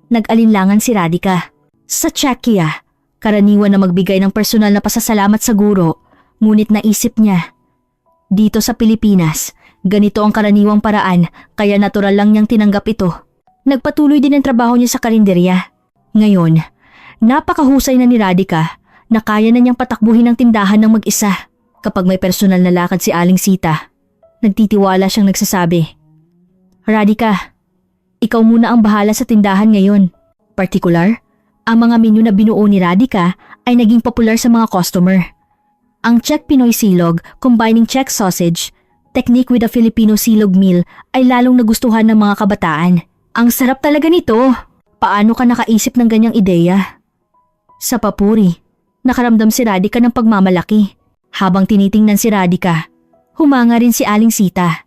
nag-alinlangan si Radhika. Sa Czechia, karaniwan na magbigay ng personal na pasasalamat sa guro, ngunit naisip niya, dito sa Pilipinas, ganito ang karaniwang paraan kaya natural lang niyang tinanggap ito. Nagpatuloy din ang trabaho niya sa karinderya. Ngayon, napakahusay na ni Radhika na kaya na niyang patakbuhin ang tindahan ng mag-isa. Kapag may personal na lakad si Aling Sita, nagtitiwala siyang nagsasabi, Radhika, ikaw muna ang bahala sa tindahan ngayon. Partikular, ang mga menu na binuo ni Radhika ay naging popular sa mga customer. Ang Czech Pinoy Silog combining Czech sausage, technique with a Filipino silog meal ay lalong nagustuhan ng mga kabataan. Ang sarap talaga nito! Paano ka nakaisip ng ganyang ideya? Sa papuri, nakaramdam si Radhika ng pagmamalaki. Habang tinitingnan si Radhika, humanga rin si Aling Sita.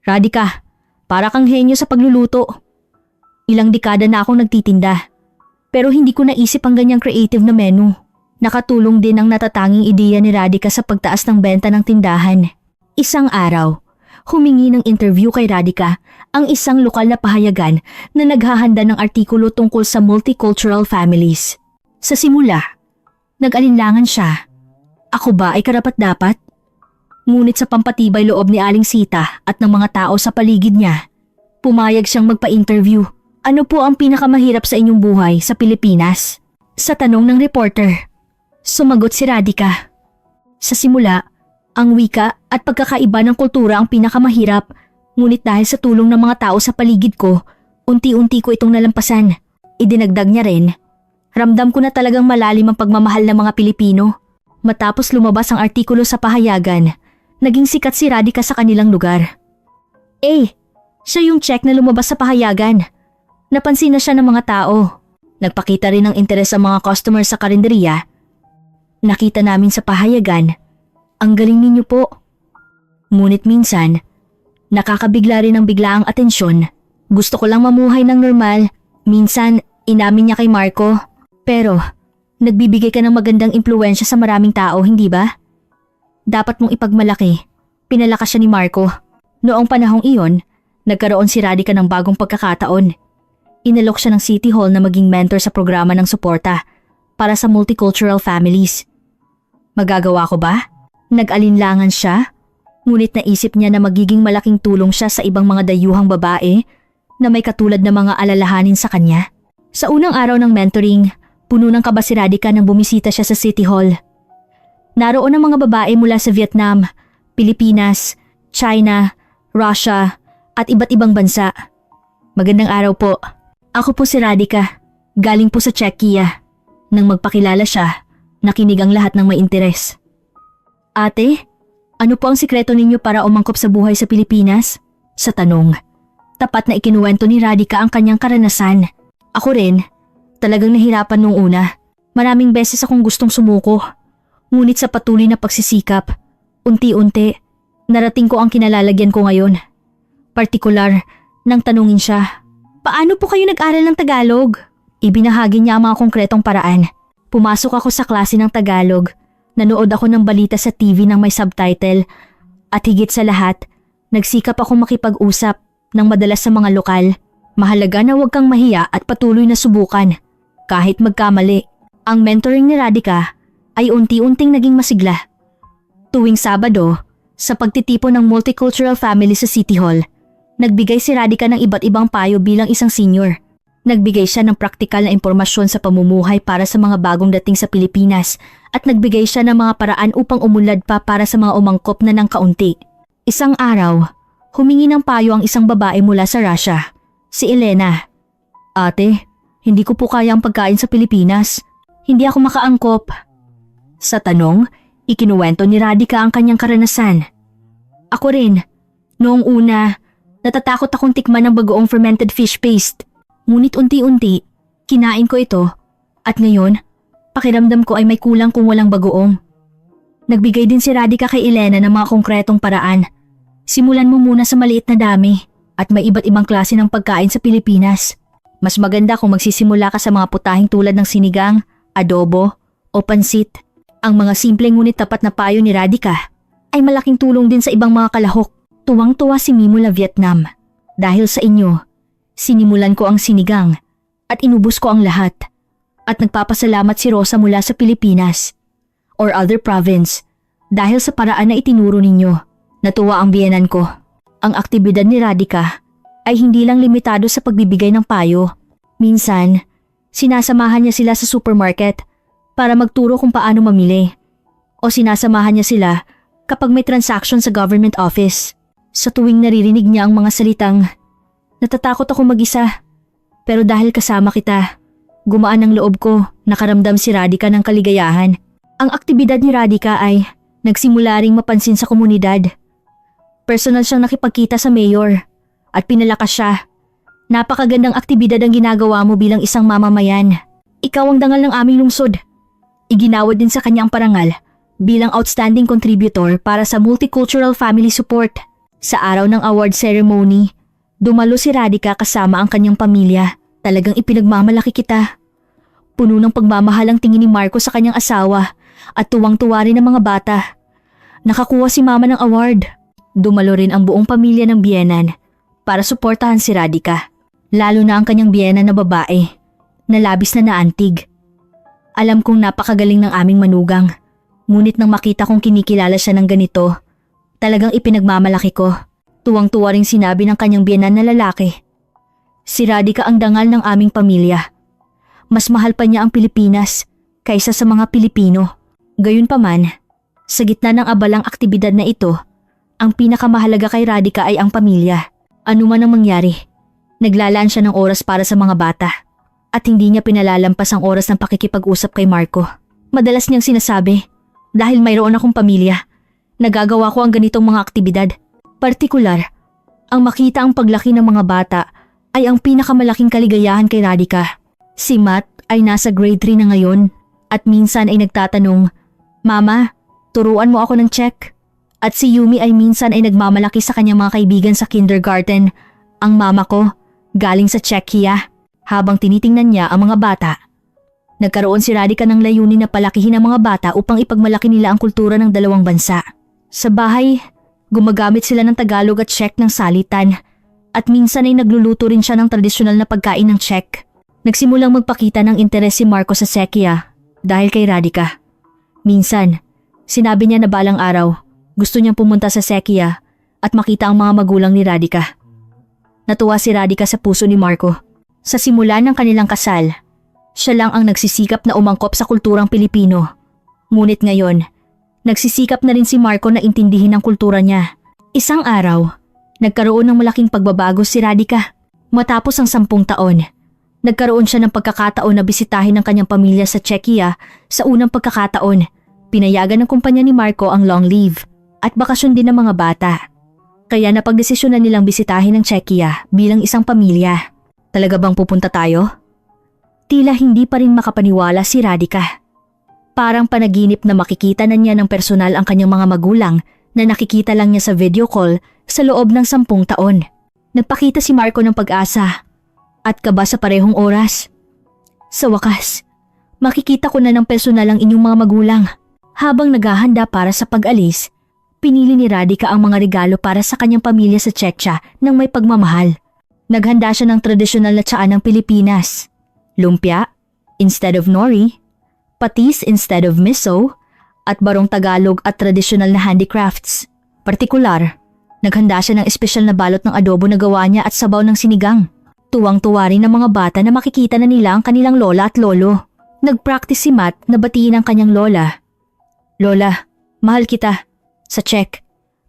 Radhika, para kang henyo sa pagluluto. Ilang dekada na akong nagtitinda, pero hindi ko naisip ang ganyang creative na menu. Nakatulong din ang natatanging ideya ni Radhika sa pagtaas ng benta ng tindahan. Isang araw, humingi ng interview kay Radhika ang isang lokal na pahayagan na naghahanda ng artikulo tungkol sa multicultural families. Sa simula, nag-alinlangan siya. Ako ba ay karapat-dapat? Ngunit sa pampatibay loob ni Aling Sita at ng mga tao sa paligid niya, pumayag siyang magpa-interview. Ano po ang pinakamahirap sa inyong buhay sa Pilipinas? Sa tanong ng reporter, sumagot si Radhika. Sa simula, Ang wika at pagkakaiba ng kultura ang pinakamahirap, ngunit dahil sa tulong ng mga tao sa paligid ko, unti-unti ko itong nalampasan. Idinagdag niya rin, ramdam ko na talagang malalim ang pagmamahal ng mga Pilipino. Matapos lumabas ang artikulo sa pahayagan, naging sikat si Radhika sa kanilang lugar. Siya yung check na lumabas sa pahayagan. Napansin na siya ng mga tao. Nagpakita rin ng interes ang mga customer sa karinderiya. Nakita namin sa pahayagan, ang galing ninyo po. Ngunit minsan, nakakabigla rin ng biglaang atensyon. Gusto ko lang mamuhay ng normal. Minsan, inamin niya kay Marco. Pero, nagbibigay ka ng magandang impluwensya sa maraming tao, hindi ba? Dapat mong ipagmalaki. Pinalakas siya ni Marco. Noong panahong iyon, nagkaroon si Radhika ng bagong pagkakataon. Inalok siya ng City Hall na maging mentor sa programa ng suporta para sa multicultural families. Magagawa ko ba? Nag-alinlangan siya, ngunit naisip niya na magiging malaking tulong siya sa ibang mga dayuhang babae na may katulad na mga alalahanin sa kanya. Sa unang araw ng mentoring, puno ng kaba si Radhika nang bumisita siya sa City Hall. Naroon ang mga babae mula sa Vietnam, Pilipinas, China, Russia at iba't ibang bansa. Magandang araw po. Ako po si Radhika, galing po sa Czechia. Nang magpakilala siya, nakinig ang lahat ng may interes. Ate, ano po ang sikreto ninyo para umangkop sa buhay sa Pilipinas? Sa tanong, tapat na ikinuwento ni Radhika ang kanyang karanasan. Ako rin, talagang nahirapan nung una. Maraming beses akong gustong sumuko. Ngunit sa patuloy na pagsisikap, unti-unti, narating ko ang kinalalagyan ko ngayon. Partikular, nang tanungin siya, paano po kayo nag-aral ng Tagalog? Ibinahagi niya ang mga konkretong paraan. Pumasok ako sa klase ng Tagalog. Nanood ako ng balita sa TV ng may subtitle. At higit sa lahat, nagsikap ako makipag-usap ng madalas sa mga lokal. Mahalaga na huwag kang mahiya at patuloy na subukan. Kahit magkamali, ang mentoring ni Radhika ay unti-unting naging masigla. Tuwing Sabado, sa pagtitipon ng multicultural family sa City Hall, nagbigay si Radhika ng iba't ibang payo bilang isang senior. Nagbigay siya ng praktikal na impormasyon sa pamumuhay para sa mga bagong dating sa Pilipinas at nagbigay siya ng mga paraan upang umunlad pa para sa mga umangkop na ng kaunti. Isang araw, humingi ng payo ang isang babae mula sa Russia, si Elena. Ate, hindi ko po kaya ang pagkain sa Pilipinas. Hindi ako makaangkop. Sa tanong, ikinuwento ni Radhika ang kanyang karanasan. Ako rin. Noong una, natatakot akong tikman ng bagoong fermented fish paste. Ngunit unti-unti, kinain ko ito at ngayon, pakiramdam ko ay may kulang kung walang bagoong. Nagbigay din si Radhika kay Elena ng mga konkretong paraan. Simulan mo muna sa maliit na dami at may iba't ibang klase ng pagkain sa Pilipinas. Mas maganda kung magsisimula ka sa mga putahing tulad ng sinigang, adobo o pansit. Ang mga simpleng ngunit tapat na payo ni Radhika ay malaking tulong din sa ibang mga kalahok. Tuwang-tuwa si Mimula Vietnam. Dahil sa inyo, sinimulan ko ang sinigang at inubos ko ang lahat. At nagpapasalamat si Rosa mula sa Pilipinas or other province dahil sa paraan na itinuro ninyo. Natuwa ang biyenan ko. Ang aktibidad ni Radhika ay hindi lang limitado sa pagbibigay ng payo. Minsan, sinasamahan niya sila sa supermarket para magturo kung paano mamili. O sinasamahan niya sila kapag may transaction sa government office. Sa tuwing naririnig niya ang mga salitang, natatakot ako mag-isa. Pero dahil kasama kita, gumaan ang loob ko, nakaramdam si Radhika ng kaligayahan. Ang aktibidad ni Radhika ay nagsimula ring mapansin sa komunidad. Personal siyang nakipagkita sa mayor at pinalakas siya. Napakagandang aktibidad ang ginagawa mo bilang isang mamamayan. Ikaw ang dangal ng aming lungsod. Iginawad din sa kanya ang parangal bilang outstanding contributor para sa multicultural family support. Sa araw ng award ceremony, dumalo si Radhika kasama ang kanyang pamilya. Talagang ipinagmamalaki kita. Puno ng pagmamahal ang tingin ni Marco sa kanyang asawa at tuwang-tuwa rin ang mga bata. Nakakuha si mama ng award. Dumalo rin ang buong pamilya ng biyenan para suportahan si Radhika. Lalo na ang kanyang biyenan na babae na labis na naantig. Alam kong napakagaling ng aming manugang. Ngunit nang makita kong kinikilala siya ng ganito, talagang ipinagmamalaki ko. Tuwang-tuwa ring sinabi ng kanyang biyenan na lalaki. Si Radhika ang dangal ng aming pamilya. Mas mahal pa niya ang Pilipinas kaysa sa mga Pilipino. Gayunpaman, Sa gitna ng abalang aktibidad na ito, ang pinakamahalaga kay Radhika ay ang pamilya. Ano man ang mangyari, naglalaan siya ng oras para sa mga bata at hindi niya pinalalampas ang oras ng pakikipag-usap kay Marco. Madalas niyang sinasabi, dahil mayroon akong pamilya, nagagawa ko ang ganitong mga aktibidad. Partikular, ang makita ang paglaki ng mga bata ay ang pinakamalaking kaligayahan kay Radhika. Si Matt ay nasa grade 3 na ngayon at minsan ay nagtatanong, "Mama, turuan mo ako ng Czech." At si Yumi ay minsan ay nagmamalaki sa kanyang mga kaibigan sa kindergarten. Ang mama ko, galing sa Czechia. Habang tinitingnan niya ang mga bata, nagkaroon si Radhika ng layunin na palakihin ang mga bata upang ipagmalaki nila ang kultura ng dalawang bansa. Sa bahay, gumagamit sila ng Tagalog at Czech ng salitan at minsan ay nagluluto rin siya ng tradisyonal na pagkain ng Czech. Nagsimulang magpakita ng interes si Marco sa Czechia dahil kay Radhika. Minsan, sinabi niya na balang araw, gusto niyang pumunta sa Czechia at makita ang mga magulang ni Radhika. Natuwa si Radhika sa puso ni Marco. Sa simula ng kanilang kasal, siya lang ang nagsisikap na umangkop sa kulturang Pilipino. Ngunit ngayon, nagsisikap na rin si Marco na intindihin ang kultura niya. Isang araw, nagkaroon ng malaking pagbabago si Radhika. Matapos ang 10 taon, nagkaroon siya ng pagkakataon na bisitahin ang kanyang pamilya sa Czechia. Sa unang pagkakataon, pinayagan ng kumpanya ni Marco ang long leave at bakasyon din ng mga bata. Kaya napagdesisyonan nilang bisitahin ang Czechia bilang isang pamilya. Talaga bang pupunta tayo? Tila hindi pa rin makapaniwala si Radhika. Parang panaginip na makikita na niya ng personal ang kanyang mga magulang na nakikita lang niya sa video call sa loob ng 10 taon. Nagpakita si Marco ng pag-asa at kaba sa parehong oras. Sa wakas, makikita ko na ng personal ang inyong mga magulang. Habang naghahanda para sa pag-alis, pinili ni Radhika ang mga regalo para sa kanyang pamilya sa Czechia ng may pagmamahal. Naghanda siya ng tradisyonal na tsaan ng Pilipinas. Lumpia instead of nori, patis instead of miso, at barong Tagalog at tradisyonal na handicrafts. Partikular, naghanda siya ng espesyal na balot ng adobo na gawa niya at sabaw ng sinigang. Tuwang-tuwa rin ng mga bata na makikita na nila ang kanilang lola at lolo. Nag-practice si Matt na batiin ang kanyang lola. "Lola, mahal kita," sa Czech.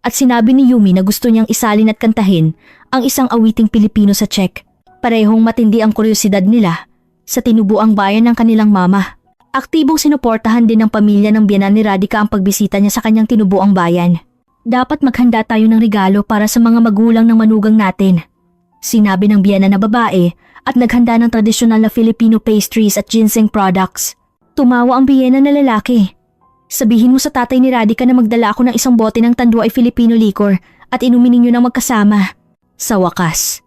At sinabi ni Yumi na gusto niyang isalin at kantahin ang isang awiting Pilipino sa Czech. Parehong matindi ang kuryosidad nila sa tinubuang bayan ng kanilang mama. Aktibong sinuportahan din ng pamilya ng biyenan ni Radhika ang pagbisita niya sa kanyang tinubuang bayan. "Dapat maghanda tayo ng regalo para sa mga magulang ng manugang natin," sinabi ng biyena na babae at naghanda ng tradisyonal na Filipino pastries at ginseng products. Tumawa ang biyena na lalaki. "Sabihin mo sa tatay ni Radhika na magdala ako ng isang bote ng Tanduay Filipino liquor at inumin ninyo ng magkasama." Sa wakas,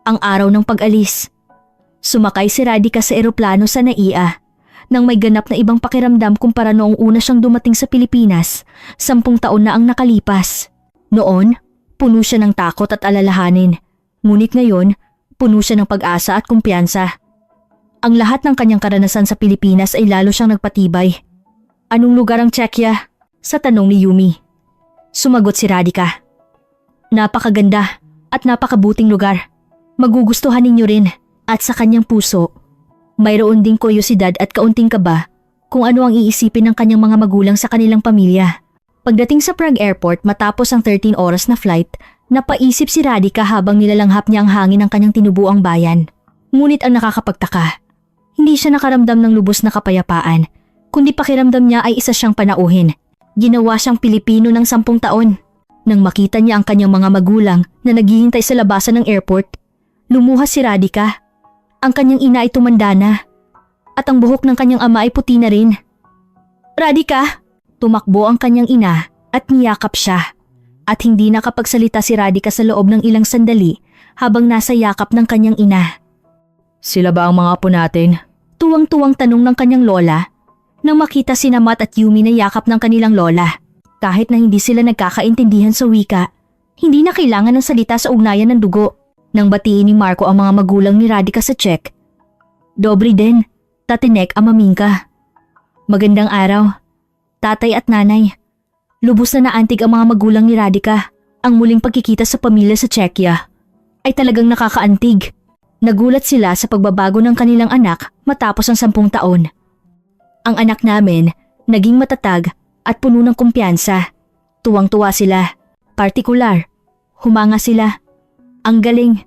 ang araw ng pag-alis. Sumakay si Radhika sa eroplano sa NAIA nang may ganap na ibang pakiramdam kumpara noong una siyang dumating sa Pilipinas. 10 taon na ang nakalipas. Noon, puno siya ng takot at alalahanin. Ngunit ngayon, puno siya ng pag-asa at kumpiyansa. Ang lahat ng kanyang karanasan sa Pilipinas ay lalo siyang nagpatibay. "Anong lugar ang Czechia?" sa tanong ni Yumi. Sumagot si Radhika, "Napakaganda at napakabuting lugar. Magugustuhan ninyo rin." At sa kanyang puso, mayroon ding kuryosidad at kaunting kaba kung ano ang iisipin ng kanyang mga magulang sa kanilang pamilya. Pagdating sa Prague Airport matapos ang 13 oras na flight, napaisip si Radhika habang nilalanghap niya ang hangin ng kanyang tinubuang bayan. Ngunit ang nakakapagtaka, hindi siya nakaramdam ng lubos na kapayapaan, kundi pakiramdam niya ay isa siyang panauhin. Ginawa siyang Pilipino ng 10 taon. Nang makita niya ang kanyang mga magulang na naghihintay sa labasan ng airport, lumuha si Radhika. Ang kanyang ina ay tumanda na at ang buhok ng kanyang ama ay puti na rin. "Radhika!" Tumakbo ang kanyang ina at niyakap siya. At hindi nakapagsalita si Radhika sa loob ng ilang sandali habang nasa yakap ng kanyang ina. "Sila ba ang mga apo natin?" Tuwang-tuwang tanong ng kanyang lola nang makita si Matt at Yumi na yakap ng kanilang lola. Kahit na hindi sila nagkakaintindihan sa wika, hindi na kailangan ng salita sa ugnayan ng dugo. Nang batiin ni Marco ang mga magulang ni Radhika sa Czech, "Dobry den, tatinek a maminka." Magandang araw, tatay at nanay. Lubos na naantig ang mga magulang ni Radhika. Ang muling pagkikita sa pamilya sa Czechia ay talagang nakakaantig. Nagulat sila sa pagbabago ng kanilang anak matapos ang 10 taon. "Ang anak namin naging matatag at puno ng kumpiyansa. Tuwang-tuwa sila. Partikular, humanga sila. Ang galing.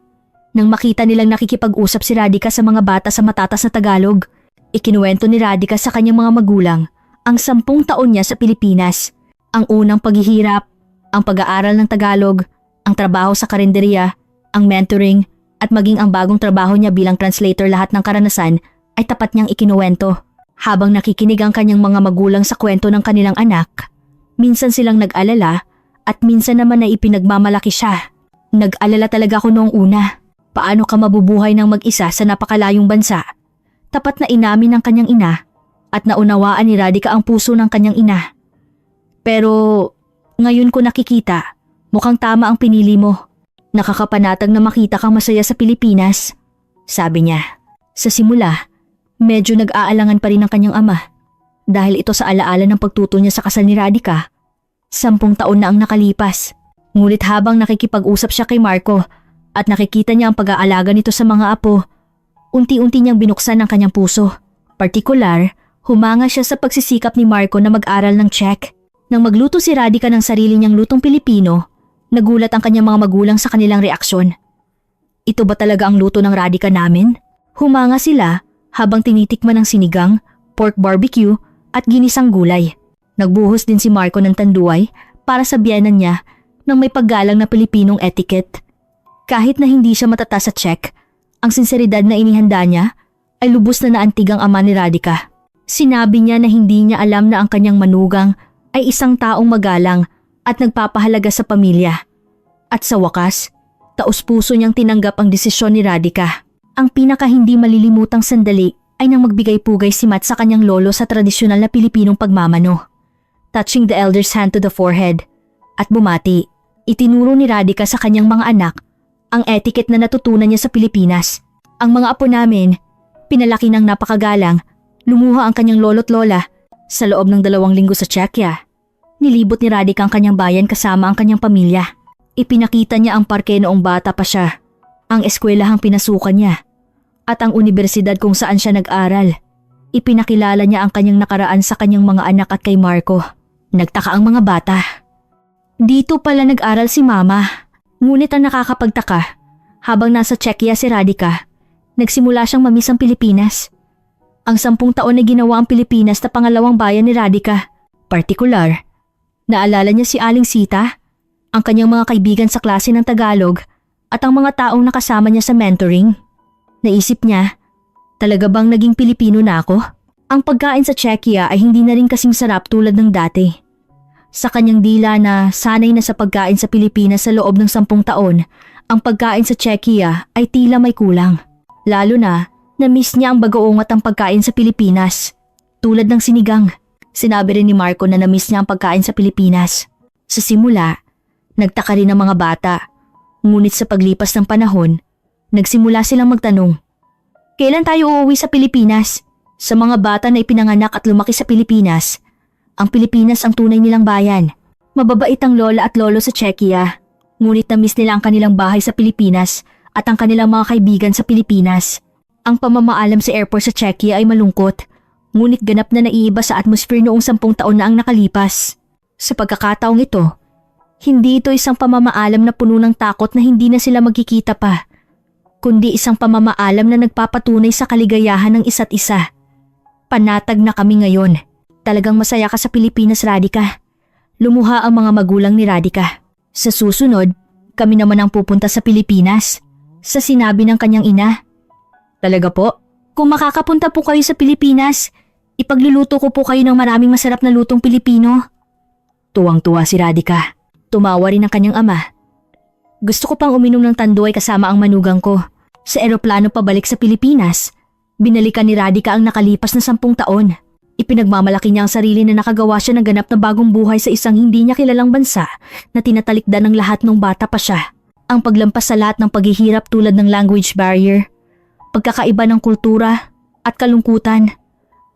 Nang makita nilang nakikipag-usap si Radhika sa mga bata sa matatas na Tagalog, ikinuwento ni Radhika sa kanyang mga magulang ang 10 taon niya sa Pilipinas. Ang unang paghihirap, ang pag-aaral ng Tagalog, ang trabaho sa karinderya, ang mentoring, at maging ang bagong trabaho niya bilang translator. Lahat ng karanasan ay tapat niyang ikinuwento. Habang nakikinig ang kanyang mga magulang sa kwento ng kanilang anak, minsan silang nag-alala at minsan naman ay ipinagmamalaki siya. Nag-alala talaga ako noong una. Paano ka mabubuhay ng mag-isa sa napakalayong bansa? Tapat na inamin ng kanyang ina at naunawaan ni Radhika ang puso ng kanyang ina. Pero ngayon ko nakikita, mukhang tama ang pinili mo. Nakakapanatag na makita kang masaya sa Pilipinas, sabi niya. Sa simula, medyo nag-aalangan pa rin ang kanyang ama dahil ito sa alaala ng pagtuto niya sa kasal ni Radhika. 10 taon na ang nakalipas. Ngunit habang nakikipag-usap siya kay Marco at nakikita niya ang pag-aalaga nito sa mga apo, unti-unti niyang binuksan ang kanyang puso. Partikular, humanga siya sa pagsisikap ni Marco na mag-aral ng Czech. Nang magluto si Radhika ng sarili niyang lutong Pilipino, nagulat ang kanyang mga magulang sa kanilang reaksyon. Ito ba talaga ang luto ng Radhika namin? Humanga sila habang tinitikman ang sinigang, pork barbecue at ginisang gulay. Nagbuhos din si Marco ng tanduay para sa biyenan niya ng may paggalang na Pilipinong etiquette. Kahit na hindi siya matata sa Czech, ang sinseridad na inihanda niya ay lubos na naantig ang ama ni Radhika. Sinabi niya na hindi niya alam na ang kanyang manugang ay isang taong magalang at nagpapahalaga sa pamilya. At sa wakas, taos-puso niyang tinanggap ang desisyon ni Radhika. Ang pinaka hindi malilimutang sandali ay nang magbigay-pugay si Matt sa kanyang lolo sa tradisyonal na Pilipinong pagmamano. Touching the elder's hand to the forehead at bumati, itinuro ni Radhika sa kanyang mga anak ang etiquette na natutunan niya sa Pilipinas. Ang mga apo namin, pinalaki ng napakagalang, lumuha ang kanyang lolo't lola sa loob ng 2 linggo sa Czechia. Nilibot ni Radhika ang kanyang bayan kasama ang kanyang pamilya. Ipinakita niya ang parke noong bata pa siya, ang eskwelahang pinasukan niya, at ang universidad kung saan siya nag-aral. Ipinakilala niya ang kanyang nakaraan sa kanyang mga anak at kay Marco. Nagtaka ang mga bata. Dito pala nag-aral si Mama. Ngunit ang nakakapagtaka, habang nasa Czechia si Radhika, nagsimula siyang mamiss ang Pilipinas. Ang 10 taon na ginawa ang Pilipinas na pangalawang bayan ni Radhika. Partikular, naalala niya si Aling Sita, ang kanyang mga kaibigan sa klase ng Tagalog at ang mga taong nakasama niya sa mentoring. Naisip niya, talaga bang naging Pilipino na ako? Ang pagkain sa Czechia ay hindi na rin kasing sarap tulad ng dati. Sa kanyang dila na sanay na sa pagkain sa Pilipinas sa loob ng 10 taon, ang pagkain sa Czechia ay tila may kulang. Lalo na-miss niya ang bagoong at ang pagkain sa Pilipinas. Tulad ng sinigang. Sinabi rin ni Marco na na-miss niya ang pagkain sa Pilipinas. Sa simula, nagtaka rin ang mga bata. Ngunit sa paglipas ng panahon, nagsimula silang magtanong, kailan tayo uuwi sa Pilipinas? Sa mga bata na ipinanganak at lumaki sa Pilipinas, ang Pilipinas ang tunay nilang bayan. Mababait ang lola at lolo sa Czechia, ngunit na-miss nila ang kanilang bahay sa Pilipinas at ang kanilang mga kaibigan sa Pilipinas. Ang pamamaalam sa airport sa Czechia ay malungkot, ngunit ganap na naiiba sa atmosphere noong 10 taon na ang nakalipas. Sa pagkakataong ito, hindi ito isang pamamaalam na puno ng takot na hindi na sila magkikita pa, kundi isang pamamaalam na nagpapatunay sa kaligayahan ng isa't isa. Panatag na kami ngayon. Talagang masaya ka sa Pilipinas, Radhika. Lumuha ang mga magulang ni Radhika. Sa susunod, kami naman ang pupunta sa Pilipinas. Sa sinabi ng kanyang ina. Talaga po? Kung makakapunta po kayo sa Pilipinas, ipagluluto ko po kayo ng maraming masarap na lutong Pilipino. Tuwang-tuwa si Radhika. Tumawa rin ang kanyang ama. Gusto ko pang uminom ng tanduay kasama ang manugang ko. Sa eroplano pabalik sa Pilipinas, binalikan ni Radhika ang nakalipas na 10 taon. Ipinagmamalaki niya ang sarili na nakagawa siya ng ganap na bagong buhay sa isang hindi niya kilalang bansa na tinatalikdan ng lahat nung bata pa siya. Ang paglampas sa lahat ng paghihirap tulad ng language barrier, pagkakaiba ng kultura at kalungkutan,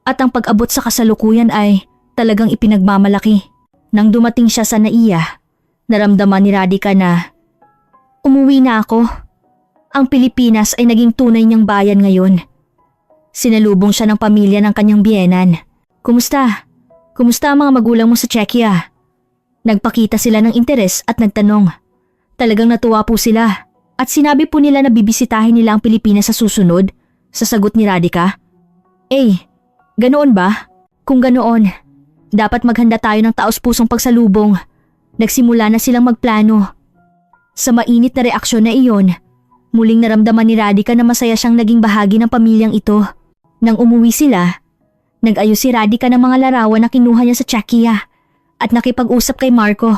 at ang pag-abot sa kasalukuyan ay talagang ipinagmamalaki. Nang dumating siya sa NAIA, naramdaman ni Radhika na, umuwi na ako. Ang Pilipinas ay naging tunay niyang bayan ngayon. Sinalubong siya ng pamilya ng kanyang biyenan. Kumusta? Kumusta ang mga magulang mo sa Czechia? Nagpakita sila ng interes at nagtanong. Talagang natuwa po sila at sinabi po nila na bibisitahin nila ang Pilipinas sa susunod, sa sagot ni Radhika. Ganoon ba? Kung ganoon, dapat maghanda tayo ng taos-pusong pagsalubong. Nagsimula na silang magplano. Sa mainit na reaksyon na iyon, muling naramdaman ni Radhika na masaya siyang naging bahagi ng pamilyang ito. Nang umuwi sila, nag-ayos si Radhika ng mga larawan na kinuha niya sa Czechia at nakipag-usap kay Marco.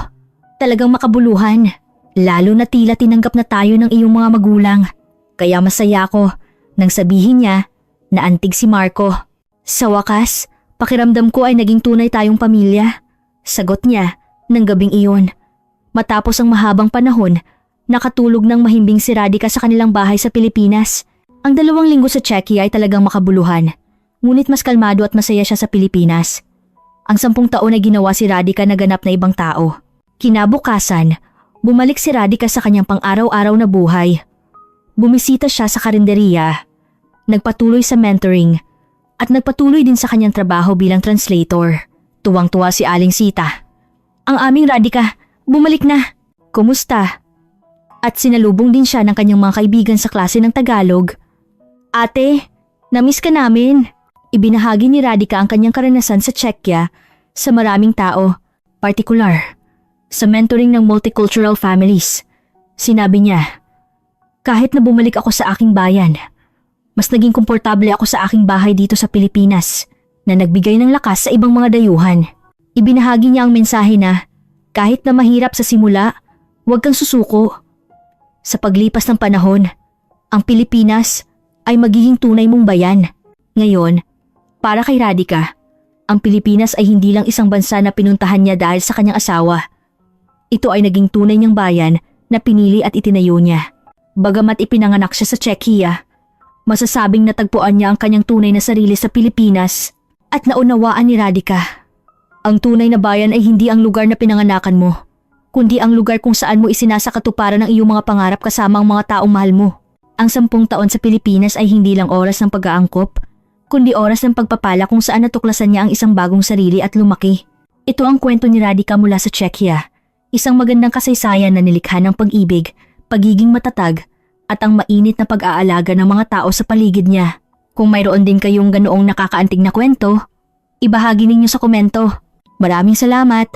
Talagang makabuluhan, lalo na tila tinanggap na tayo ng iyong mga magulang. Kaya masaya ako nang sabihin niya na antig si Marco. Sa wakas, pakiramdam ko ay naging tunay tayong pamilya. Sagot niya ng gabing iyon. Matapos ang mahabang panahon, nakatulog ng mahimbing si Radhika sa kanilang bahay sa Pilipinas. Ang 2 linggo sa Czechia ay talagang makabuluhan. Ngunit mas kalmado at masaya siya sa Pilipinas. Ang 10 taon na ginawa si Radhika na ganap na ibang tao. Kinabukasan, bumalik si Radhika sa kanyang pang-araw-araw na buhay. Bumisita siya sa karinderiya, nagpatuloy sa mentoring, at nagpatuloy din sa kanyang trabaho bilang translator. Tuwang-tuwa si Aling Sita. Ang aming Radhika, bumalik na. Kumusta? At sinalubong din siya ng kanyang mga kaibigan sa klase ng Tagalog. Ate, namiss ka namin. Ibinahagi ni Radhika ang kanyang karanasan sa Czechia sa maraming tao, partikular sa mentoring ng multicultural families. Sinabi niya, kahit na bumalik ako sa aking bayan, mas naging komportable ako sa aking bahay dito sa Pilipinas na nagbigay ng lakas sa ibang mga dayuhan. Ibinahagi niya ang mensahe na kahit na mahirap sa simula, huwag kang susuko. Sa paglipas ng panahon, ang Pilipinas ay magiging tunay mong bayan. Ngayon, para kay Radhika, ang Pilipinas ay hindi lang isang bansa na pinuntahan niya dahil sa kanyang asawa. Ito ay naging tunay niyang bayan na pinili at itinayo niya. Bagamat ipinanganak siya sa Czechia, masasabing natagpuan niya ang kanyang tunay na sarili sa Pilipinas at naunawaan ni Radhika. Ang tunay na bayan ay hindi ang lugar na pinanganakan mo, kundi ang lugar kung saan mo isinasakatuparan ang iyong mga pangarap kasama ang mga taong mahal mo. Ang 10 taon sa Pilipinas ay hindi lang oras ng pag-aangkop, kundi oras ng pagpapala kung saan natuklasan niya ang isang bagong sarili at lumaki. Ito ang kwento ni Radhika mula sa Czechia, isang magandang kasaysayan na nilikha ng pag-ibig, pagiging matatag, at ang mainit na pag-aalaga ng mga tao sa paligid niya. Kung mayroon din kayong ganoong nakakaantig na kwento, ibahagi ninyo sa komento. Maraming salamat!